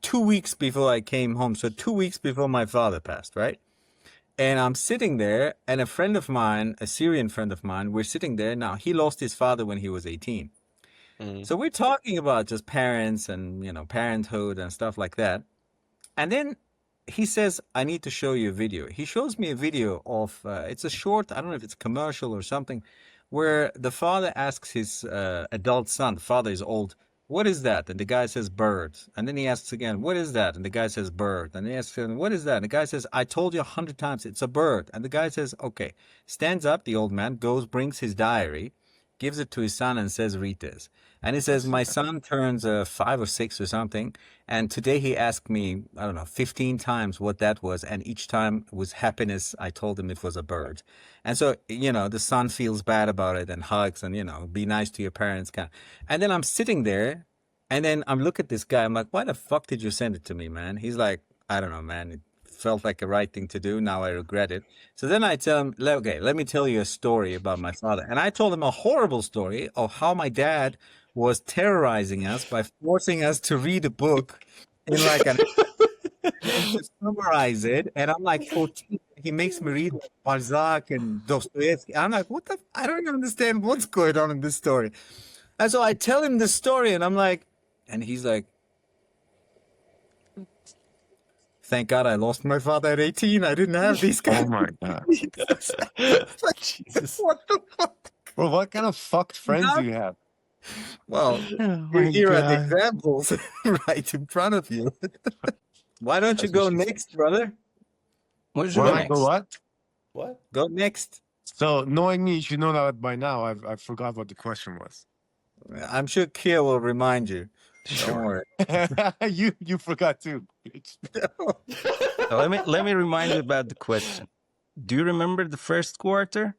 2 weeks before I came home. So 2 weeks before my father passed, right? And I'm sitting there, and a friend of mine, a Syrian friend of mine, we're sitting there. Now, he lost his father when he was 18. So we're talking about just parents and, parenthood and stuff like that. And then he says, I need to show you a video. He shows me a video of, it's a short, I don't know if it's a commercial or something, where the father asks his adult son, the father is old, what is that? And the guy says, bird. And then he asks again, what is that? And the guy says, bird. And he asks him, what is that? And the guy says, I told you 100 times, it's a bird. And the guy says, okay. Stands up, the old man, goes, brings his diary, gives it to his son and says, read this. And he says, my son turns 5 or 6 or something. And today he asked me, I don't know, 15 times what that was. And each time was happiness. I told him it was a bird. And so, the son feels bad about it and hugs and, be nice to your parents. And then I'm sitting there and then I'm looking at this guy. I'm like, why the fuck did you send it to me, man? He's like, I don't know, man. It felt like the right thing to do. Now I regret it. So then I tell him, okay, let me tell you a story about my father. And I told him a horrible story of how my dad was terrorizing us by forcing us to read a book in like an and to summarize it. And I'm like 14. He makes me read Balzac and Dostoevsky. I'm like, what the? I don't even understand what's going on in this story. And so I tell him the story, and I'm like, and he's like, thank God I lost my father at 18. I didn't have these Oh guys. my God. Jesus. What the fuck? Well, what kind of fucked friends No. do you have? Well, Oh here are the examples right in front of you. Why don't you That's go what she next, brother? What should Why go I go next? what? What? Go next. So knowing me, you should know that by now. I forgot what the question was. I'm sure Kia will remind you. Don't Sure. worry. You forgot too. bitch. So let me remind you about the question. Do you remember the first quarter?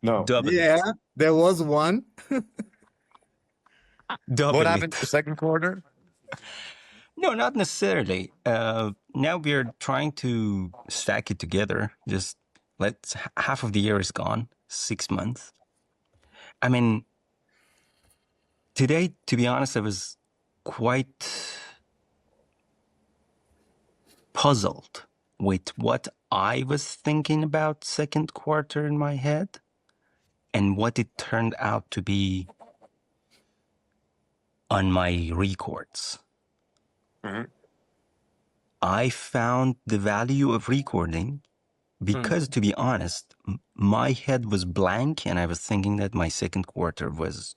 No. Double Yeah, it. there was one. Double What happened it. the second quarter? No, not necessarily. Now we're trying to stack it together. Just let's half of the year is gone. 6 months. I mean, today, to be honest, I was quite puzzled with what I was thinking about second quarter in my head and what it turned out to be on my records. Mhm. I found the value of recording because, to be honest, my head was blank and I was thinking that my second quarter was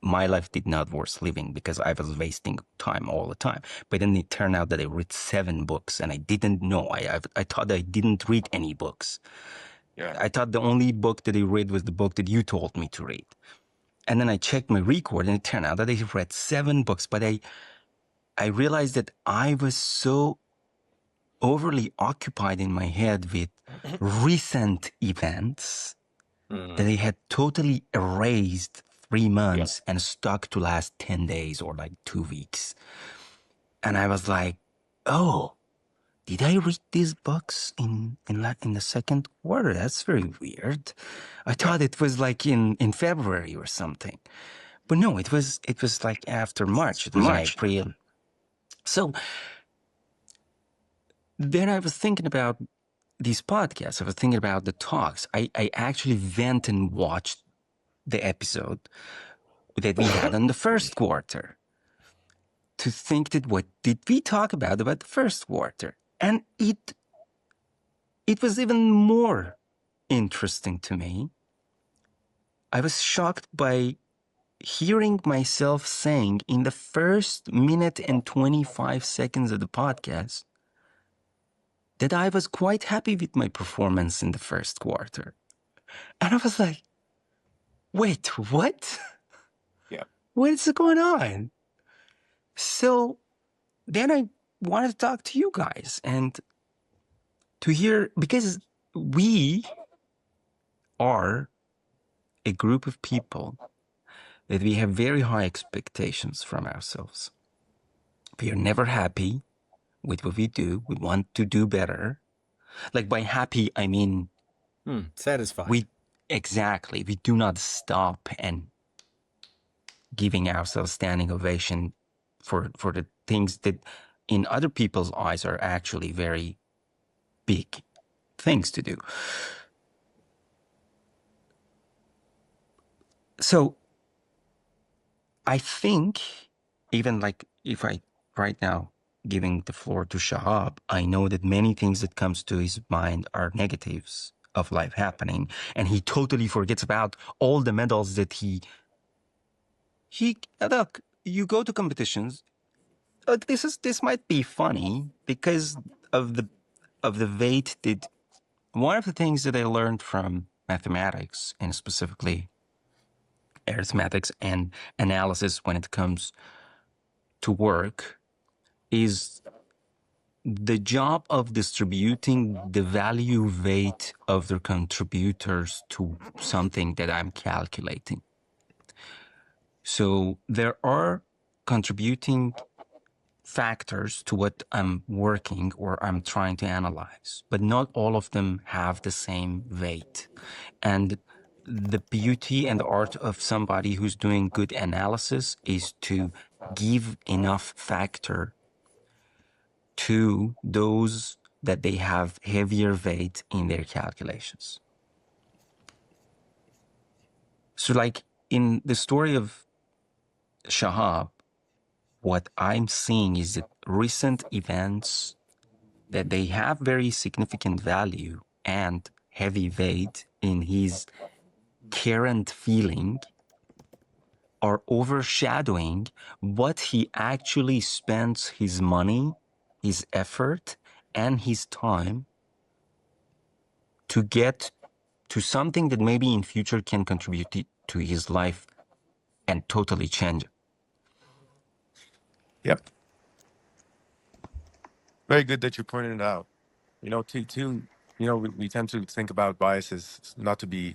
my life did not worth living because I was wasting time all the time. But then it turned out that I read 7 books and I didn't know. I thought I didn't read any books. Yeah. I thought the only book that I read was the book that you told me to read. And then I checked my record and it turned out that I read 7 books. But I realized that I was so overly occupied in my head with recent events that I had totally erased 3 months and stuck to last 10 days or like 2 weeks. And I was like, oh, did I read these books in the second quarter? That's very weird. I thought it was like in February or something. But no, it was like after March. It was in April. So then I was thinking about these podcasts. I was thinking about the talks. I actually went and watched the episode that we had on the first quarter to think that what did we talk about the first quarter? And it was even more interesting to me. I was shocked by hearing myself saying in the first minute and 25 seconds of the podcast that I was quite happy with my performance in the first quarter. And I was like, wait, what? Yeah. What is going on? So then I wanted to talk to you guys and to hear, because we are a group of people that we have very high expectations from ourselves. We are never happy with what we do. We want to do better. Like by happy, I mean Satisfied. we do not stop and giving ourselves standing ovation for the things that in other people's eyes are actually very big things to do. So I think even like if I right now giving the floor to Shahab, I know that many things that comes to his mind are negatives of life happening, and he totally forgets about all the medals that he look. You go to competitions. Look, this might be funny because of the weight that one of the things that I learned from mathematics and specifically arithmetics and analysis when it comes to work is the job of distributing the value weight of the contributors to something that I'm calculating. So there are contributing factors to what I'm working or I'm trying to analyze, but not all of them have the same weight. And the beauty and the art of somebody who's doing good analysis is to give enough factor to those that they have heavier weight in their calculations. So like in the story of Shahab, what I'm seeing is that recent events that they have very significant value and heavy weight in his current feeling are overshadowing what he actually spends his money, his effort, and his time to get to something that maybe in future can contribute to his life and totally change it. Yep. Very good that you pointed it out. We tend to think about biases not to be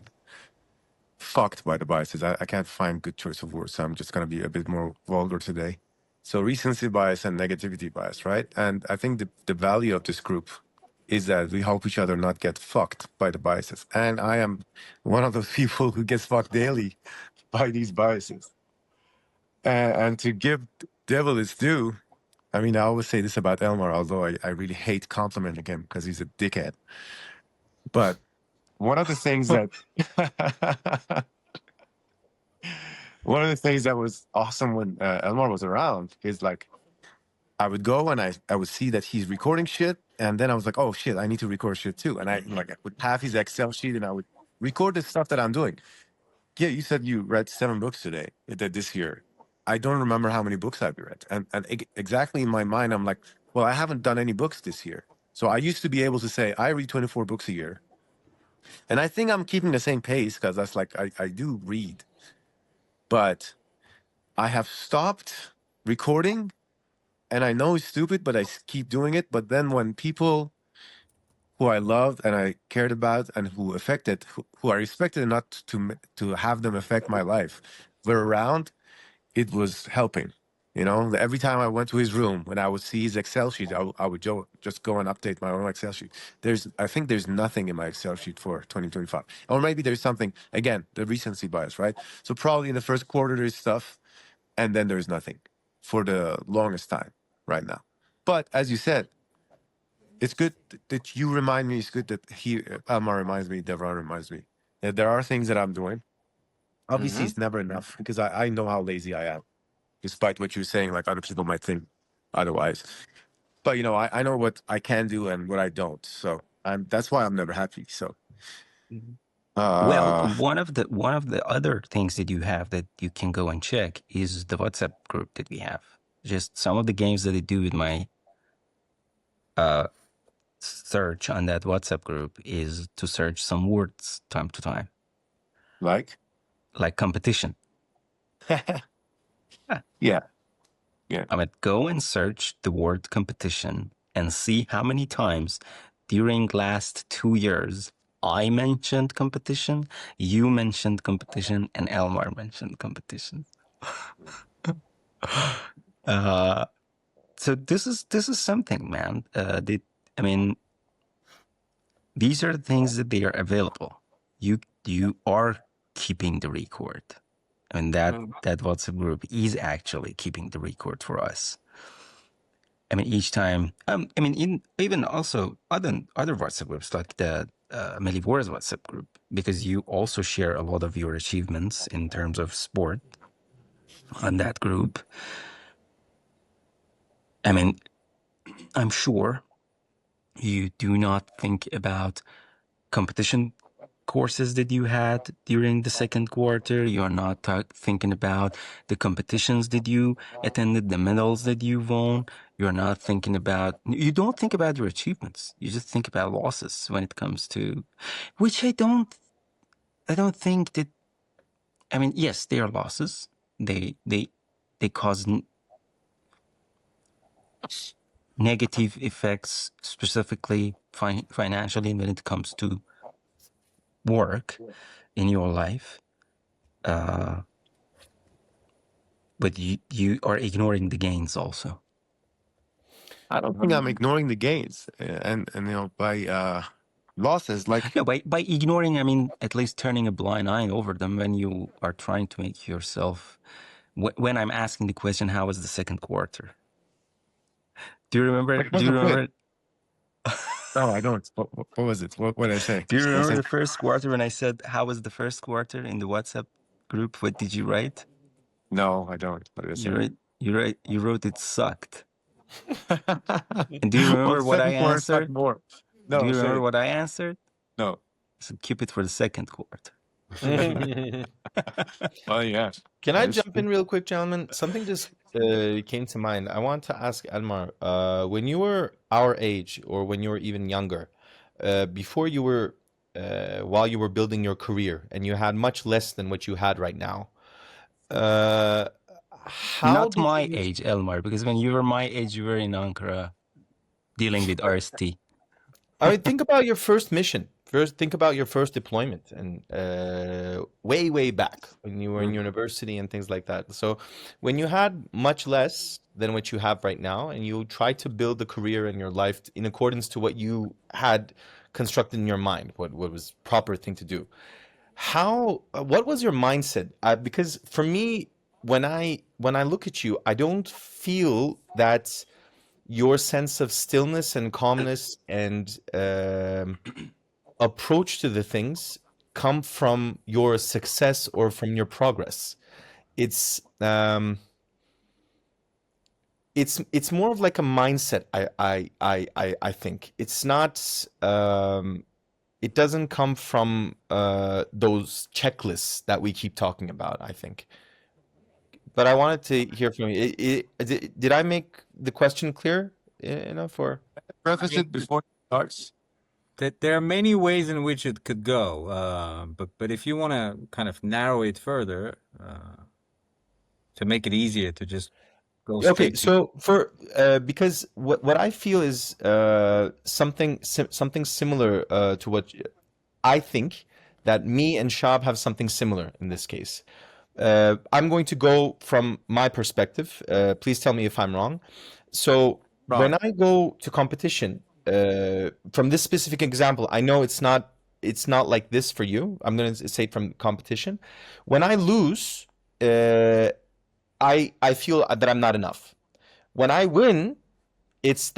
fucked by the biases. I can't find good choice of words, so I'm just going to be a bit more vulgar today. So recency bias and negativity bias, right? And I think the value of this group is that we help each other not get fucked by the biases. And I am one of those people who gets fucked daily by these biases. And to give devil its due, I mean, I always say this about Elmar, although I really hate complimenting him because he's a dickhead. But one of the things that one of the things that was awesome when Elmar was around is like I would go and I would see that he's recording shit, and then I was like, oh shit, I need to record shit too. And I would have his Excel sheet and I would record the stuff that I'm doing. Yeah, you said you read 7 books today, this year. I don't remember how many books I've read. And exactly in my mind, I'm like, well, I haven't done any books this year. So I used to be able to say, I read 24 books a year. And I think I'm keeping the same pace because that's like, I do read. But I have stopped recording, and I know it's stupid, but I keep doing it. But then when people who I loved and I cared about and who affected, who I respected enough to have them affect my life, were around, it was helping. Every time I went to his room, when I would see his Excel sheet, I would just go and update my own Excel sheet. I think there's nothing in my Excel sheet for 2025. Or maybe there's something, again, the recency bias, right? So probably in the first quarter, there's stuff, and then there's nothing for the longest time right now. But as you said, it's good that you remind me. It's good that Alma reminds me, Devon reminds me that there are things that I'm doing. Obviously, it's never enough because I know how lazy I am, despite what you're saying. Like other people might think otherwise, but I know what I can do and what I don't. So that's why I'm never happy. So, Well, uh, one of the other things that you have that you can go and check is the WhatsApp group that we have. Just some of the games that I do with my search on that WhatsApp group is to search some words time to time, like, like competition. yeah, I might go and search the word competition and see how many times during last 2 years I mentioned competition, you mentioned competition, and Elmar mentioned competition. So this is something, man. I mean, these are the things that they are available. You are keeping the record, and that WhatsApp group is actually keeping the record for us. I mean, each time. I mean, even also other WhatsApp groups like the Melivor's WhatsApp group, because you also share a lot of your achievements in terms of sport on that group. I mean, I'm sure you do not think about competition courses that you had during the second quarter. You're not thinking about the competitions that you attended, the medals that you won. You don't think about your achievements. You just think about losses when it comes to, which I don't think that, I mean, yes, they are losses. They cause negative effects, specifically financially when it comes to work in your life. But you are ignoring the gains also. I don't think I'm ignoring the gains, and you know, by losses, like No, by ignoring, I mean at least turning a blind eye over them when you are trying to make yourself. When I'm asking the question, how was the second quarter? Do you remember? it Do you wasn't good. remember? No, I don't. What was it? What did I say? Do you I remember said, the first quarter when I said, "How was the first quarter?" in the WhatsApp group? What did you write? no, I don't. What did I say? You wrote it sucked. And do you Well, remember the what I second quarter sucked answered? more. Do No, you say remember it. what I answered? No. I said, keep it for the second quarter. Well, yeah. Can I That is jump in true. real quick, gentlemen? Something just came to mind. I want to ask Elmar, when you were our age, or when you were even younger, before you were, while you were building your career, and you had much less than what you had right now, uh, how Not did my you? age, Elmar, because when you were my age, you were in Ankara dealing with RST. I mean, think about your first mission. First, think about your first deployment, and way back when you were in university and things like that. So, when you had much less than what you have right now, and you tried to build a career in your life in accordance to what you had constructed in your mind, what was proper thing to do. What was your mindset? Because for me, when I look at you, I don't feel that your sense of stillness and calmness and approach to the things come from your success or from your progress. It's it's more of like a mindset. I think it's not. It doesn't come from those checklists that we keep talking about, I think. But I wanted to hear from you. Did I make the question clear enough? Or Preface it before it starts. That there are many ways in which it could go, but if you want to kind of narrow it further, to make it easier to just go okay, straight to. so for because what I feel is something similar to what I think, that me and Shab have something similar in this case. I'm going to go from my perspective. Please tell me if I'm wrong. So when Wrong. I go to competition, from this specific example, I know it's not like this for you. I'm going to say it from competition. When I lose, I feel that I'm not enough. When I win, it's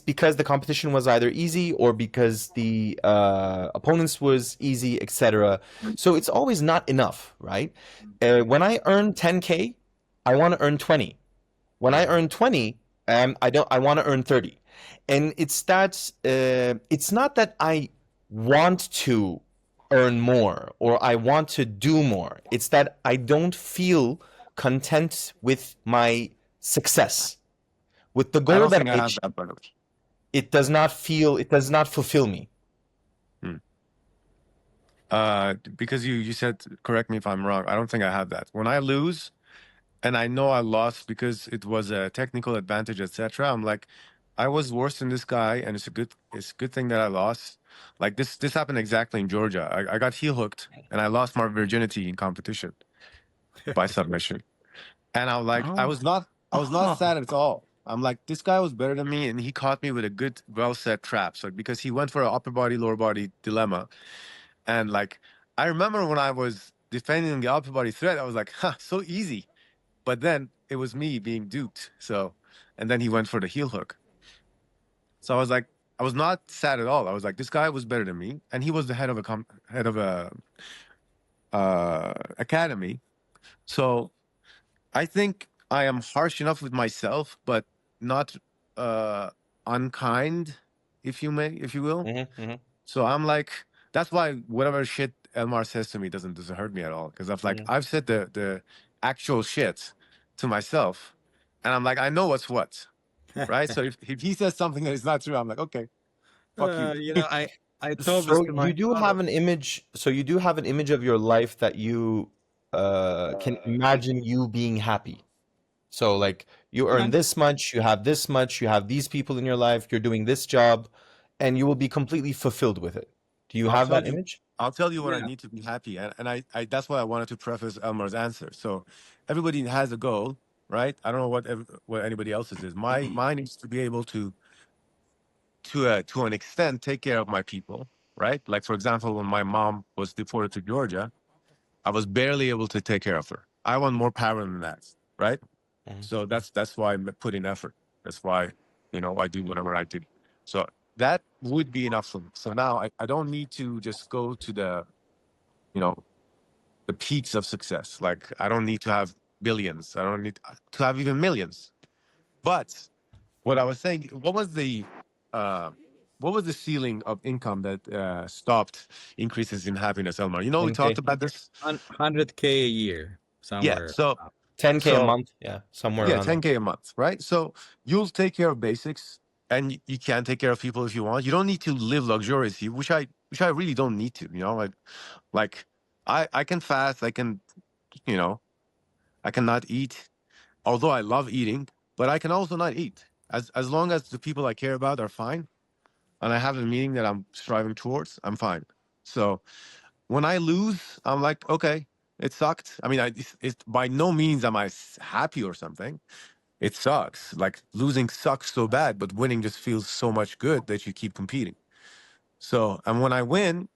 because the competition was either easy or because the opponents was easy, etc. So it's always not enough, right? When I earn 10K, I want to earn 20. When I earn 20, I want to earn 30. And it's that it's not that I want to earn more or I want to do more. It's that I don't feel content with my success, with the I goal don't that think I I have achieve. that, by the way. It does not fulfill me. Because you said, correct me if I'm wrong. I don't think I have that. When I lose, and I know I lost because it was a technical advantage, etc. I'm like, I was worse than this guy, and it's a good thing that I lost. Like this happened exactly in Georgia. I got heel hooked, and I lost my virginity in competition by submission. And I'm like, I was not sad at all. I'm like, this guy was better than me, and he caught me with a good, well set trap. So because he went for an upper body, lower body dilemma, and like I remember when I was defending the upper body threat, I was like, huh, so easy. But then it was me being duped. So, and then he went for the heel hook. So I was like, I was not sad at all. I was like, this guy was better than me, and he was the head of a academy. So I think I am harsh enough with myself, but not unkind, if you will. So I'm like, that's why whatever shit Elmar says to me doesn't hurt me at all, because I've said the actual shit to myself, and I'm like, I know what's what, right? So if he says something that is not true, I'm like, okay, fuck you. You know, I told this So to you my do daughter. have an image. So you do have an image of your life that you can imagine you being happy. So like you earn this much, you have this much, you have these people in your life, you're doing this job, and you will be completely fulfilled with it. Do you I'll have tell that you. image? I'll tell you what I Yeah. need to be happy, and I that's why I wanted to preface Elmar's answer. So everybody has a goal, right? I don't know what anybody else's is. Mine is to be able to an extent take care of my people, right? Like for example, when my mom was deported to Georgia, I was barely able to take care of her. I want more power than that, right? So that's why I put in effort. That's why I do whatever I do. So that would be enough for me. So now I don't need to just go to you know the peaks of success. Like I don't need to have billions. I don't need to have even millions. But what I was saying, uh, what was the ceiling of income that stopped increases in happiness, Elmar? You know, we talked 10K. about this. 100K a year Yeah. somewhere. So 10K a so month. Yeah, somewhere yeah, around there. 10K a month, right? So you'll take care of basics, and you can take care of people if you want. You don't need to live luxuriously, which I really don't need to. Like I can fast. I can you know I cannot eat, although I love eating, but I can also not eat. As long as the people I care about are fine, and I have a meaning that I'm striving towards, I'm fine. So when I lose, I'm like, okay, it sucked. I mean, it's by no means am I happy or something. It sucks. Like losing sucks so bad, but winning just feels so much good that you keep competing. So, and when I win,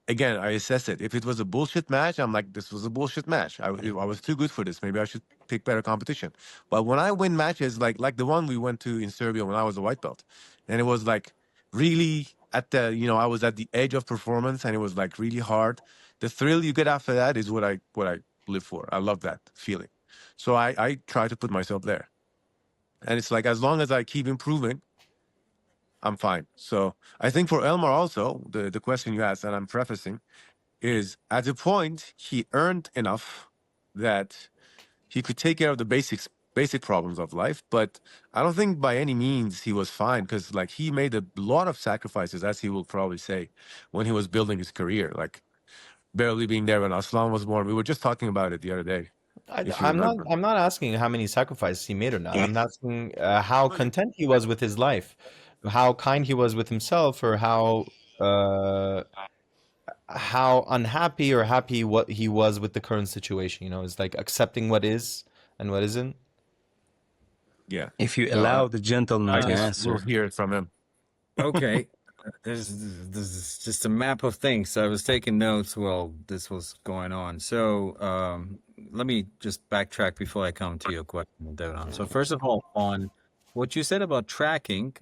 again, I assess it. If it was a bullshit match, I'm like, this was a bullshit match. I was too good for this. Maybe I should pick better competition. But when I win matches like the one we went to in Serbia when I was a white belt, and it was like really at I was at the edge of performance, and it was like really hard. The thrill you get after that is what I live for. I love that feeling. So I try to put myself there. And it's like as long as I keep improving, I'm fine. So I think for Elmar also, the question you asked, and I'm prefacing, is at a point he earned enough that he could take care of the basic problems of life. But I don't think by any means he was fine, because like he made a lot of sacrifices, as he will probably say, when he was building his career, like barely being there when Aslan was born. We were just talking about it the other day, if you I'm not. remember. I'm not asking how many sacrifices he made or not. I'm asking how content he was with his life, how kind he was with himself, or how unhappy or happy what he was with the current situation. It's like accepting what is and what isn't. Yeah. If you No, allow the gentleman I to guess we'll answer. hear it from him. Okay. This is just a map of things. So I was taking notes while this was going on. So let me just backtrack before I come to your question, Devon. So first of all, on what you said about tracking,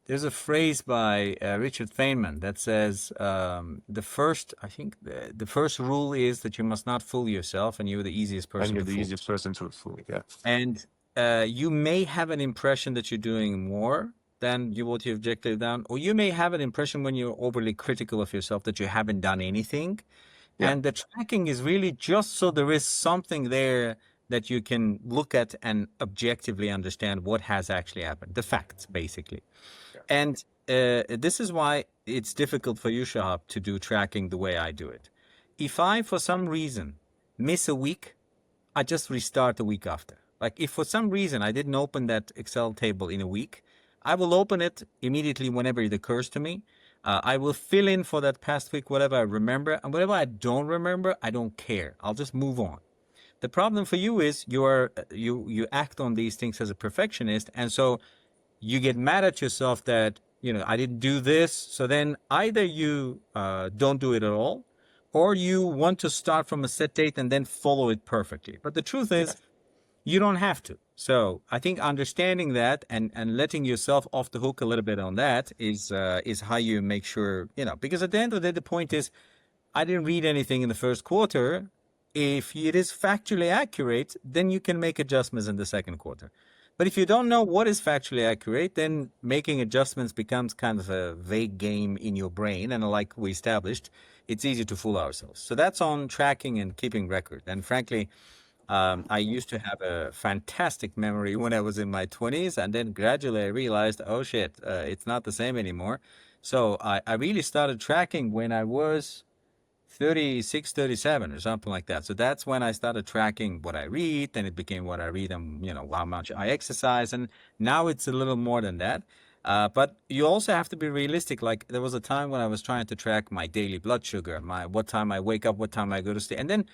there's a phrase by Richard Feynman that says the first rule is that you must not fool yourself, and you're the easiest And person you're to the fool. easiest person to fool. Yeah. And you may have an impression that you're doing more than what you've objected done, or you may have an impression when you're overly critical of yourself that you haven't done anything. Yeah. And the tracking is really just so there is something there that you can look at and objectively understand what has actually happened, the facts, basically. Yeah. And this is why it's difficult for you, Shahab, to do tracking the way I do it. If I, for some reason, miss a week, I just restart the week after. Like if for some reason I didn't open that Excel table in a week, I will open it immediately whenever it occurs to me. I will fill in for that past week whatever I remember, and whatever I don't remember, I don't care. I'll just move on. The problem for you is you act on these things as a perfectionist, and so you get mad at yourself that, I didn't do this. So then either you don't do it at all, or you want to start from a set date and then follow it perfectly. But the truth is, you don't have to. So I think understanding that and letting yourself off the hook a little bit on that is how you make sure, because at the end of the day, the point is, I didn't read anything in the first quarter. If it is factually accurate, then you can make adjustments in the second quarter. But if you don't know what is factually accurate, then making adjustments becomes kind of a vague game in your brain. And like we established, it's easy to fool ourselves. So that's on tracking and keeping record. And frankly, I used to have a fantastic memory when I was in my 20s. And then gradually I realized, oh shit, it's not the same anymore. So I really started tracking when I was 36, 37 or something like that. So that's when I started tracking what I read. Then it became what I read and, how much I exercise. And now it's a little more than that. But you also have to be realistic. Like there was a time when I was trying to track my daily blood sugar, what time I wake up, what time I go to sleep. And then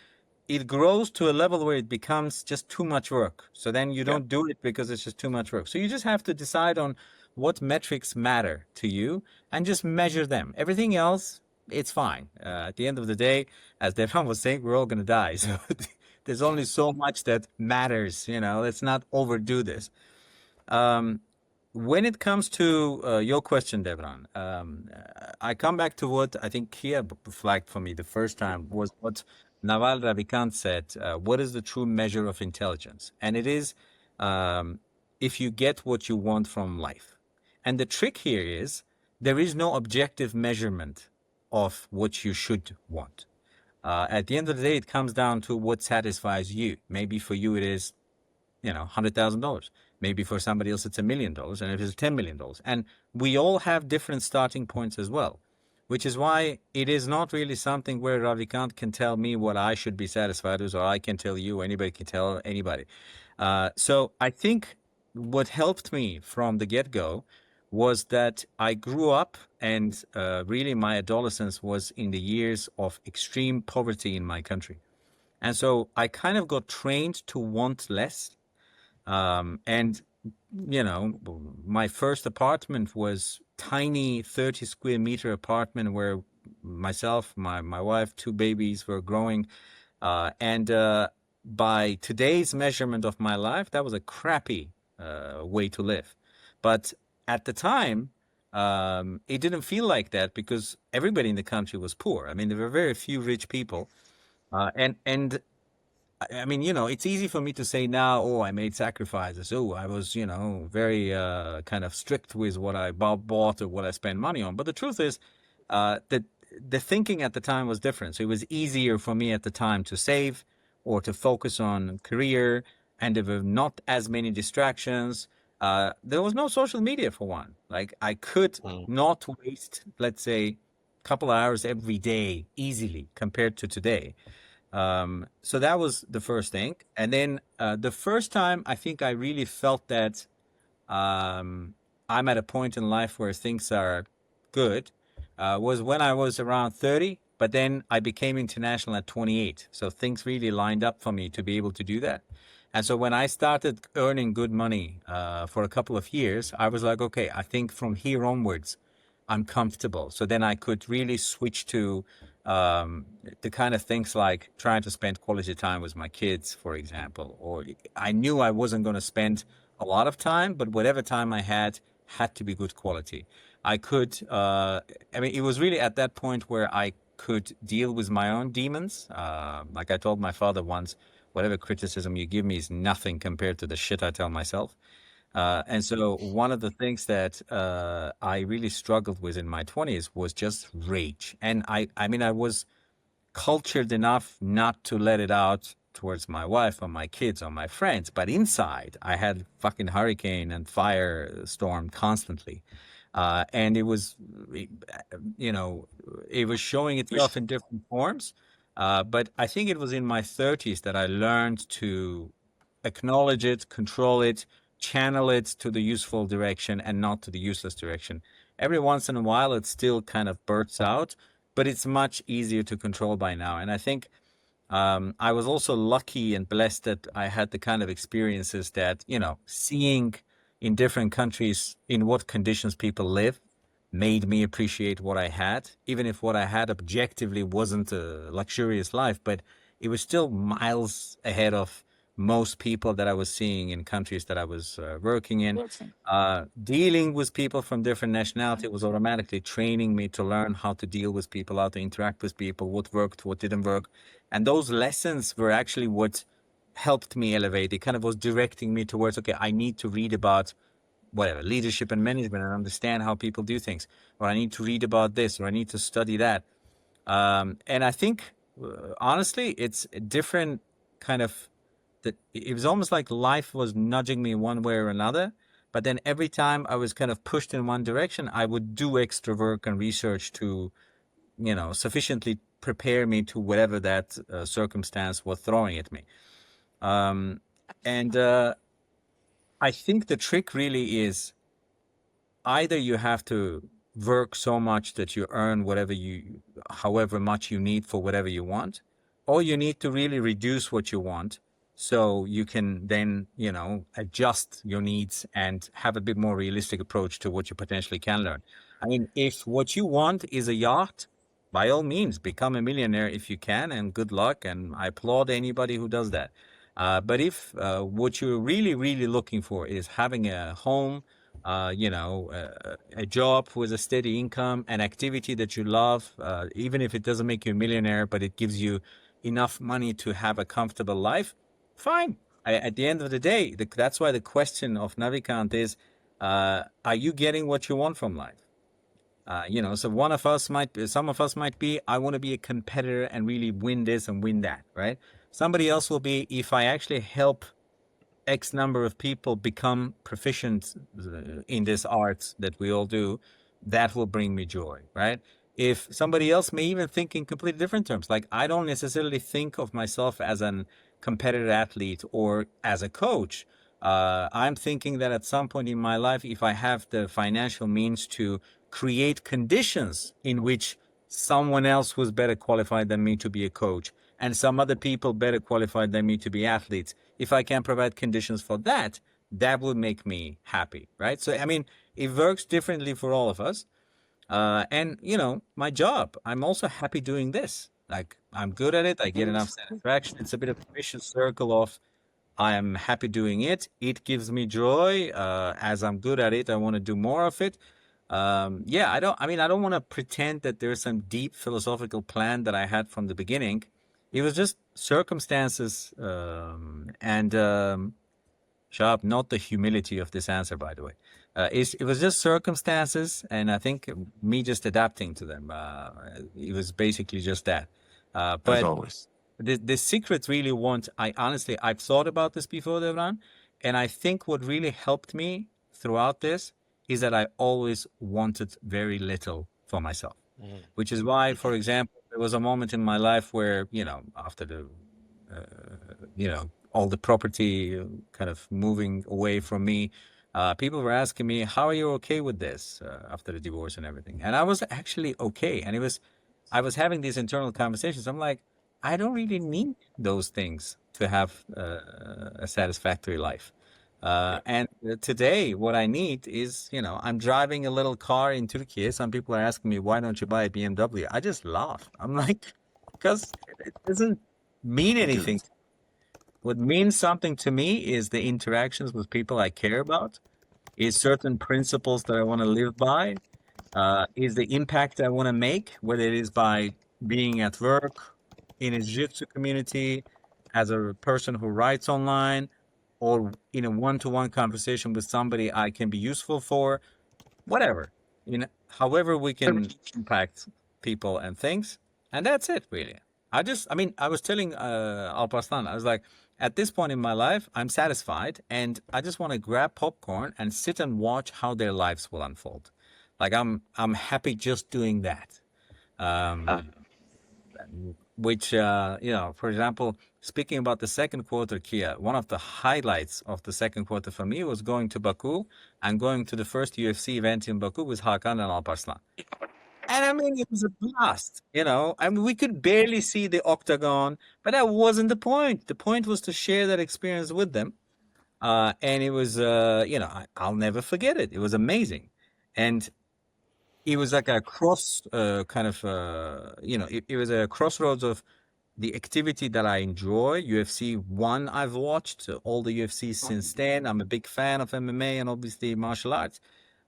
it grows to a level where it becomes just too much work. So then you don't do it because it's just too much work. So you just have to decide on what metrics matter to you and just measure them. Everything else, it's fine. At the end of the day, as Devon was saying, we're all going to die. So there's only so much that matters. Let's not overdo this. When it comes to your question, Devran, I come back to what I think Kia flagged for me the first time was what Naval Ravikant said. What is the true measure of intelligence? And it is if you get what you want from life. And the trick here is there is no objective measurement of what you should want. At the end of the day, it comes down to what satisfies you. Maybe for you it is, $100,000. Maybe for somebody else it's $1 million, and it is $10 million. And we all have different starting points as well, which is why it is not really something where Ravikant can tell me what I should be satisfied with, or I can tell you, anybody can tell anybody. So I think what helped me from the get-go was that I grew up and really my adolescence was in the years of extreme poverty in my country. And so I kind of got trained to want less. And, my first apartment was tiny 30 square meter apartment where myself, my wife, two babies were growing. And by today's measurement of my life, that was a crappy way to live. But at the time, it didn't feel like that because everybody in the country was poor. I mean, there were very few rich people. And I mean, it's easy for me to say now, oh, I made sacrifices. Oh, I was, very kind of strict with what I bought or what I spent money on. But the truth is that the thinking at the time was different. So it was easier for me at the time to save or to focus on career, and there were not as many distractions. There was no social media for one. Like I could not waste, let's say, a couple hours every day easily compared to today. So that was the first thing. And then the first time I think I really felt that I'm at a point in life where things are good was when I was around 30, but then I became international at 28. So things really lined up for me to be able to do that. And so when I started earning good money for a couple of years, I was like, okay, I think from here onwards, I'm comfortable. So then I could really switch to the kind of things like trying to spend quality time with my kids, for example. Or I knew I wasn't going to spend a lot of time, but whatever time I had to be good quality. I could, it was really at that point where I could deal with my own demons. Like I told my father once, whatever criticism you give me is nothing compared to the shit I tell myself. And so one of the things that I really struggled with in my 20s was just rage. And I was cultured enough not to let it out towards my wife or my kids or my friends. But inside, I had fucking hurricane and firestorm constantly. And it was, it was showing itself in different forms. But I think it was in my 30s that I learned to acknowledge it, control it, channel it to the useful direction and not to the useless direction. Every once in a while, it still kind of bursts out, but it's much easier to control by now. And I think I was also lucky and blessed that I had the kind of experiences that, seeing in different countries in what conditions people live made me appreciate what I had, even if what I had objectively wasn't a luxurious life, but it was still miles ahead of most people that I was seeing in countries that I was working in. Dealing with people from different nationality was automatically training me to learn how to deal with people, how to interact with people, what worked, what didn't work. And those lessons were actually what helped me elevate. It kind of was directing me towards, okay, I need to read about whatever, leadership and management and understand how people do things, or I need to read about this, or I need to study that. And I think, honestly, it's a different kind of, that it was almost like life was nudging me one way or another. But then every time I was kind of pushed in one direction, I would do extra work and research to, sufficiently prepare me to whatever that circumstance was throwing at me. And I think the trick really is either you have to work so much that you earn however much you need for whatever you want, or you need to really reduce what you want so you can then, adjust your needs and have a bit more realistic approach to what you potentially can learn. I mean, if what you want is a yacht, by all means, become a millionaire if you can, and good luck. And I applaud anybody who does that. But if what you're really, really looking for is having a home, a job with a steady income, an activity that you love, even if it doesn't make you a millionaire, but it gives you enough money to have a comfortable life, fine. At the end of the day, that's why the question of Navikant is, are you getting what you want from life? So some of us might be, I want to be a competitor and really win this and win that, right? Somebody else will be, if I actually help X number of people become proficient in this art that we all do, that will bring me joy, right? If somebody else may even think in completely different terms, like I don't necessarily think of myself as an competitive athlete or as a coach. I'm thinking that at some point in my life, if I have the financial means to create conditions in which someone else who's better qualified than me to be a coach and some other people better qualified than me to be athletes, if I can provide conditions for that, that would make me happy, right? So, I mean, it works differently for all of us. And, my job, I'm also happy doing this. Like, I'm good at it. I get enough satisfaction. It's a bit of a vicious circle of I am happy doing it. It gives me joy. As I'm good at it, I want to do more of it. I don't want to pretend that there's some deep philosophical plan that I had from the beginning. It was just circumstances, and Shab, not the humility of this answer, by the way. It was just circumstances, and I think me just adapting to them. It was basically just that. As But always. the secret really I've thought about this before, Devran, and I think what really helped me throughout this is that I always wanted very little for myself, which is why, for example, there was a moment in my life where, after all the property kind of moving away from me, people were asking me, how are you okay with this after the divorce and everything? And I was actually okay. And I was having these internal conversations. I'm like, I don't really need those things to have a satisfactory life. And today, what I need is, I'm driving a little car in Turkey. Some people are asking me, why don't you buy a BMW? I just laugh. I'm like, because it doesn't mean anything. What means something to me is the interactions with people I care about, is certain principles that I want to live by, is the impact I want to make, whether it is by being at work, in a jiu-jitsu community, as a person who writes online, or in a one-to-one conversation with somebody I can be useful for, whatever. However we can impact people and things, and that's it, really. I was telling Alparslan, I was like, at this point in my life, I'm satisfied, and I just want to grab popcorn and sit and watch how their lives will unfold. Like I'm happy just doing that. Which for example, speaking about the second quarter, Kia, one of the highlights of the second quarter for me was going to Baku and going to the first UFC event in Baku with Hakan and Alparslan. And I mean, it was a blast, you know. I mean, we could barely see the octagon, but that wasn't the point. The point was to share that experience with them. And it was, I'll never forget it. It was amazing. And it was like a cross kind of, it was a crossroads of the activity that I enjoy. UFC one, I've watched all the UFC since then. I'm a big fan of MMA and obviously martial arts,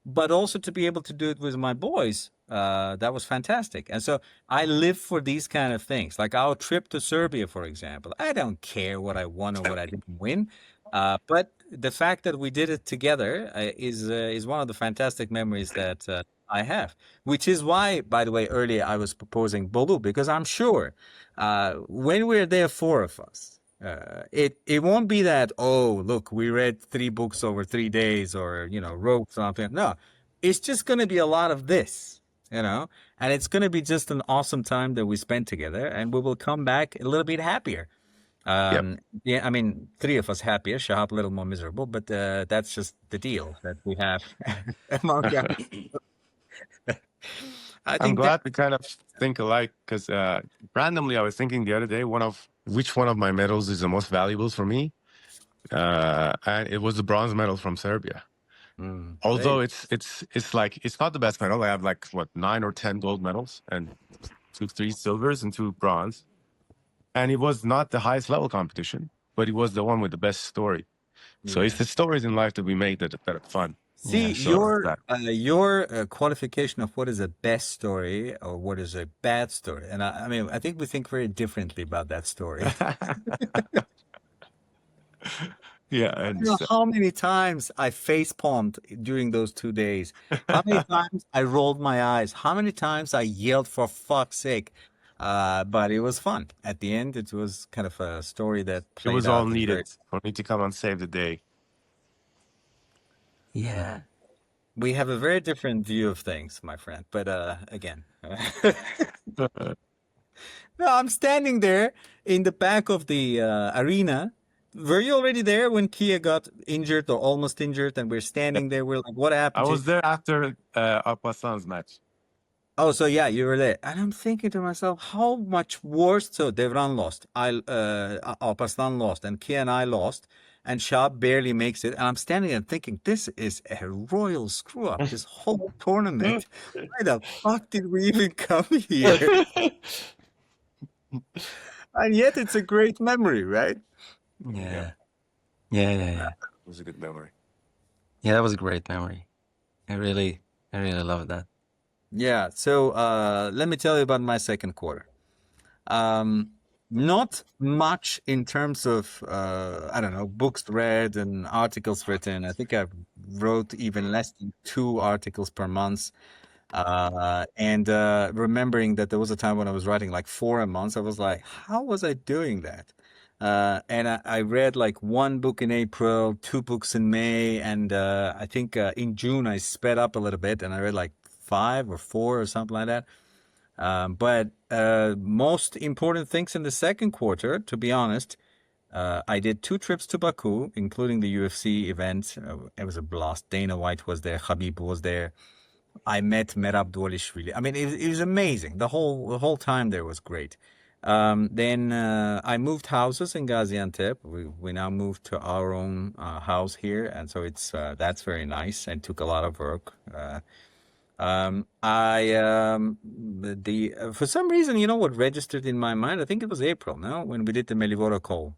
but also to be able to do it with my boys, that was fantastic. And so I live for these kind of things, like our trip to Serbia, for example. I don't care what I won or what I didn't win, but the fact that we did it together is one of the fantastic memories that I have. Which is why, by the way, earlier I was proposing Bolu, because I'm sure when we're there, four of us. It won't be that, oh, look, we read 3 books over 3 days, or wrote something. No, it's just going to be a lot of this, and it's going to be just an awesome time that we spend together, and we will come back a little bit happier. Yep. Yeah, I mean, 3 of us happier, Shahab a little more miserable, but that's just the deal that we have among us. I I'm think that. glad we kind of think alike because randomly I was thinking the other day which one of my medals is the most valuable for me, and it was the bronze medal from Serbia. Although it's like it's not the best medal. I have like 9 or 10 gold medals and 3 silvers and 2 bronze, and it was not the highest level competition, but it was the one with the best story. So it's the stories in life that we make that are fun. See, Yeah, sure. your qualification of what is a best story or what is a bad story, and I mean, I think we think very differently about that story. Yeah, I I don't know understand. how many times I face palmed during those 2 days. How many times I rolled my eyes. How many times I yelled for fuck's sake. But it was fun. At the end, it was kind of a story that It played was all out in a very. needed for me to come and save the day. yeah, We have a very different view of things, my friend. But again. No, I'm standing there in the back of the arena. Were you already there when Kia got injured or almost injured, and we're standing there? We're like, "What I happened?" was there after Alparslan's match. Oh, so yeah, you were there, and I'm thinking to myself, how much worse? So Devran lost, Alparslan lost, and Kia and I lost, and Shab barely makes it, and I'm standing there thinking, this is a royal screw up. This whole tournament. Why the fuck did we even come here? And yet, it's a great memory, right? yeah, yeah. It was a good memory. Yeah, that was a great memory. I really love that. Yeah. So let me tell you about my second quarter. Not much in terms of I don't know, books read and articles written. I think I wrote even less than 2 articles per month. And remembering that there was a time when I was writing like 4 a month, I was like, how was I doing that? And I read like 1 book in April, 2 books in May, and I think in June I sped up a little bit and I read like 5 or 4 or something like that. But most important things in the second quarter, to be honest, I did 2 trips to Baku, including the UFC event. It was a blast. Dana White was there, Khabib was there. I met Merab Dvalishvili. I mean, it was amazing. The whole time there was great. Then I moved houses in Gaziantep. We now moved to our own house here, and so that's very nice and took a lot of work. For some reason, you know what registered in my mind? I think it was April, no? When we did the Melivora call.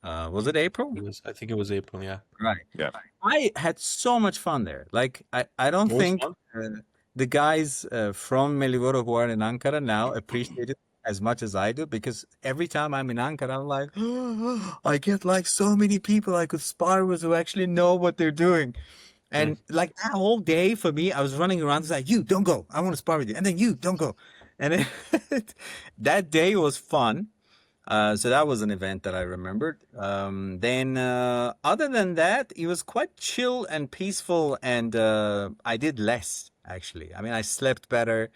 Was it April? I think it was April, yeah. Right. Yeah. I had so much fun there. Like, I don't What was think fun? the guys from Melivora who are in Ankara now appreciate it as much as I do, because every time I'm in Ankara, I'm like, I get like so many people I could spar with who actually know what they're doing. And like that whole day for me, I was running around. It's like, you don't go. I want to spar with you. And then you don't go. And that day was fun. So that was an event that I remembered. Then, other than that, it was quite chill and peaceful, and I did less actually. I mean, I slept better.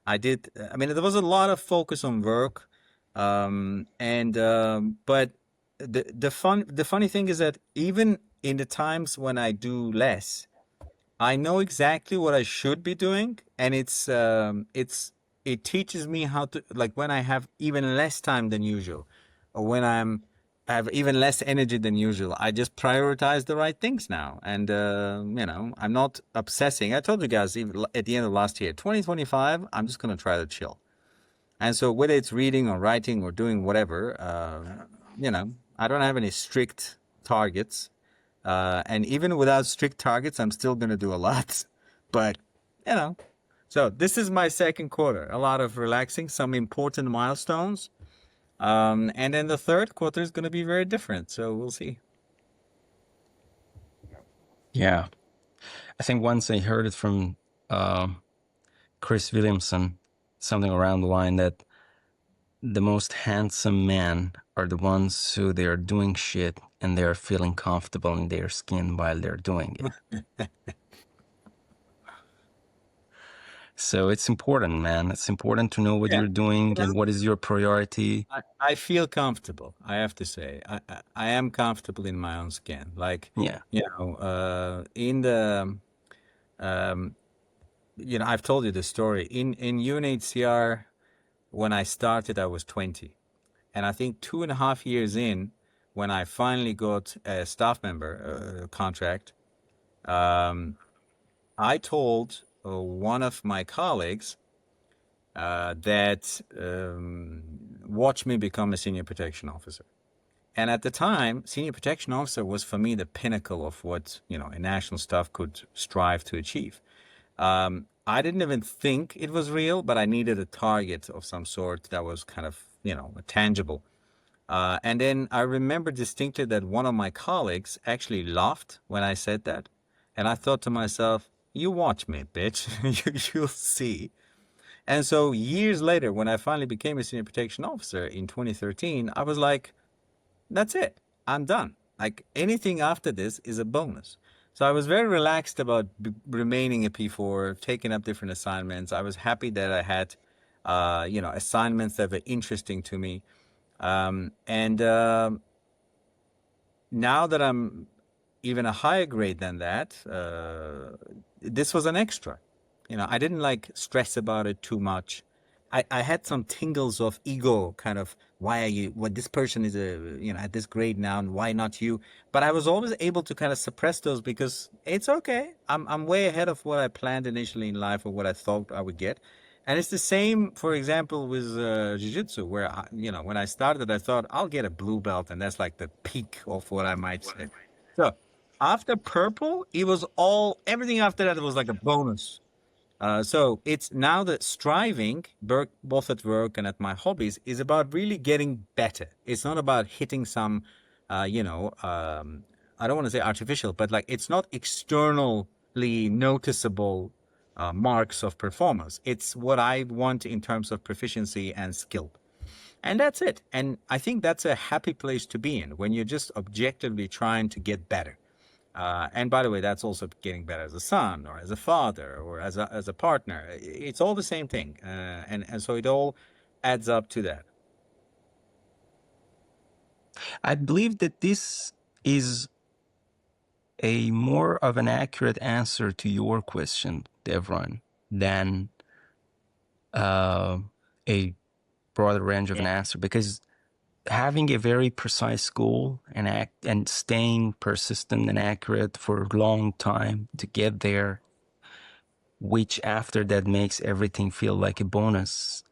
I did. I mean, there was a lot of focus on work, but the funny thing is that even in the times when I do less, I know exactly what I should be doing, and it teaches me how to, like, when I have even less time than usual, or when I have even less energy than usual. I just prioritize the right things now, and I'm not obsessing. I told you guys even at the end of last year, 2025, I'm just gonna try to chill. And so whether it's reading or writing or doing whatever, I don't have any strict targets. And even without strict targets, I'm still going to do a lot. But, you know, so this is my second quarter. A lot of relaxing, some important milestones. And then the third quarter is going to be very different. So we'll see. Yeah. I think once I heard it from Chris Williamson, something around the line that the most handsome men are the ones who they are doing shit and they are feeling comfortable in their skin while they're doing it. So it's important, man. It's important to know what Yeah. you're doing and what is your priority. I feel comfortable, I have to say. I am comfortable in my own skin. Like, Yeah. in the, I've told you the story. In UNHCR, when I started, I was 20. And I think 2.5 years in, when I finally got a staff member contract, I told one of my colleagues that watch me become a senior protection officer. And at the time, senior protection officer was for me the pinnacle of what a national staff could strive to achieve. I didn't even think it was real, but I needed a target of some sort that was kind of tangible. And then I remember distinctly that one of my colleagues actually laughed when I said that. And I thought to myself, you watch me, bitch. You'll see. And so years later, when I finally became a senior protection officer in 2013, I was like, that's it. I'm done. Like anything after this is a bonus. So I was very relaxed about remaining a P4, taking up different assignments. I was happy that I had, assignments that were interesting to me. And now that I'm even a higher grade than that, this was an extra. I didn't like stress about it too much. I had some tingles of ego, kind of, why are you, what, this person is at this grade now, and why not you? But I was always able to kind of suppress those because it's okay. I'm way ahead of what I planned initially in life or what I thought I would get. And it's the same, for example, with jiu-jitsu, where when I started, I thought I'll get a blue belt, and that's like the peak of what I might say. So after purple, it was everything after that was like a bonus. So it's now that striving, both at work and at my hobbies, is about really getting better. It's not about hitting some, I don't want to say artificial, but like it's not externally noticeable marks of performance. It's what I want in terms of proficiency and skill. And that's it. And I think that's a happy place to be in when you're just objectively trying to get better. And by the way, that's also getting better as a son or as a father or as a partner. It's all the same thing. And so it all adds up to that. I believe that this is a more of an accurate answer to your question, Devron, than a broader range of an answer, because having a very precise goal and staying persistent and accurate for a long time to get there, which after that makes everything feel like a bonus,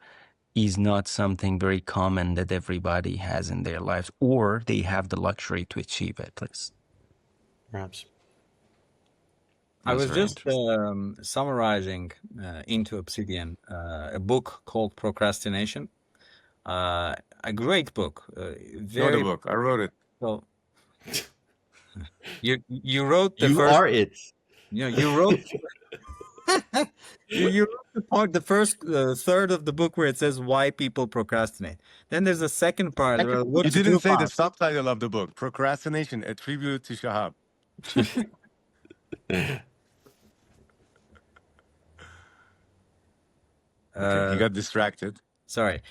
is not something very common that everybody has in their lives, or they have the luxury to achieve at least. Perhaps. I That's was very just interesting. summarizing into Obsidian a book called Procrastination. A great book. Know the Very book. I wrote it. well. You wrote the You first. are it. You wrote. You wrote the first third of the book where it says why people procrastinate. Then there's a second part about what You to didn't do say the about it. subtitle of the book, Procrastination, a tribute to Shahab. Okay, you got distracted. Sorry.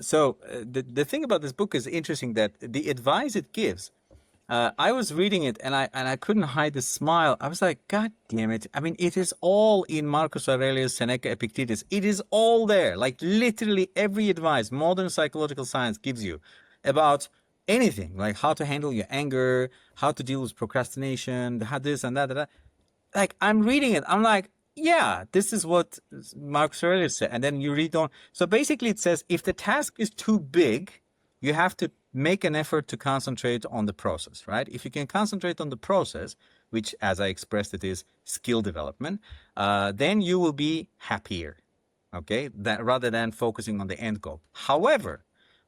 So the thing about this book is interesting that the advice it gives I was reading it and I couldn't hide the smile. I was like, God damn it. I mean, it is all in Marcus Aurelius, Seneca, Epictetus. It is all there. Like literally every advice modern psychological science gives you about anything, like how to handle your anger, how to deal with procrastination, how this and that. Like I'm reading it, I'm like, yeah, this is what Marcus Aurelius said. And then you read on. So basically it says if the task is too big, you have to make an effort to concentrate on the process, right? If you can concentrate on the process, which as I expressed it is skill development, then you will be happier, okay, that rather than focusing on the end goal. However,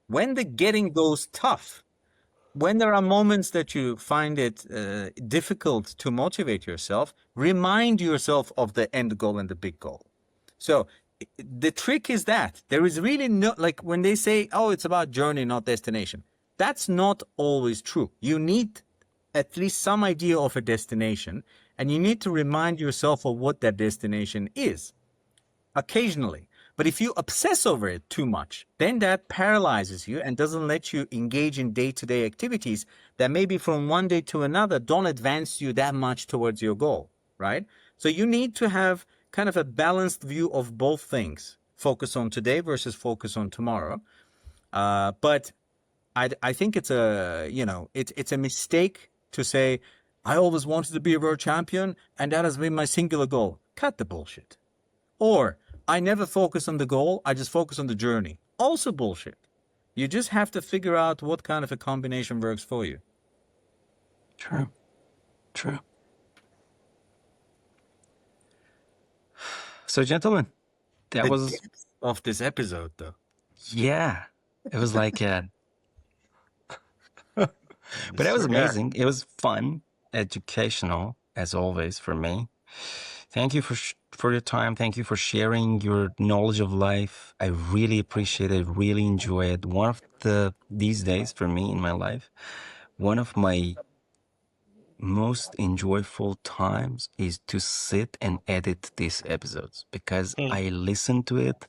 when the getting goes tough, when there are moments that you find it difficult to motivate yourself, remind yourself of the end goal and the big goal. So the trick is that there is really no, like when they say, oh, it's about journey, not destination. That's not always true. You need at least some idea of a destination, and you need to remind yourself of what that destination is occasionally. But if you obsess over it too much, then that paralyzes you and doesn't let you engage in day-to-day activities that maybe from one day to another don't advance you that much towards your goal, right? So you need to have kind of a balanced view of both things. Focus on today versus focus on tomorrow. But I think it's a, it's a mistake to say, I always wanted to be a world champion and that has been my singular goal. Cut the bullshit. Or I never focus on the goal, I just focus on the journey. Also bullshit. You just have to figure out what kind of a combination works for you. True. True. So, gentlemen, that The was, depth of this episode, though. yeah, it was like, but it was amazing. It was fun, educational, as always, for me. Thank you for your time. Thank you for sharing your knowledge of life. I really appreciate it. Really enjoy it. One of these days for me in my life, one of my most enjoyable times is to sit and edit these episodes because I listen to it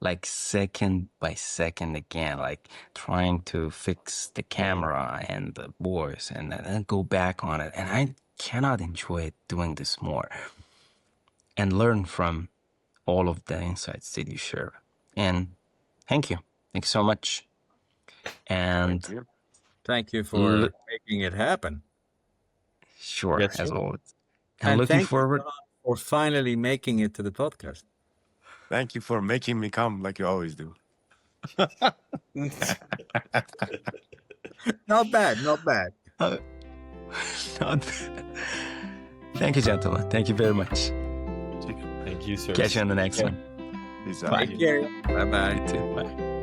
like second by second again, like trying to fix the camera and the voice and then go back on it. And I cannot enjoy doing this more and learn from all of the insights that you share. And thank you. Thank you so much. And Thank you for making it happen. Sure, Yes, as sir. always. And And looking thank forward. you for finally making it to the podcast. Thank you for making me come like you always do. Not bad, not bad. Thank you, gentlemen. Thank you very much. Thank you, sir. Catch you on the next one. Peace out. Bye. Take care. Bye-bye. You too. Bye.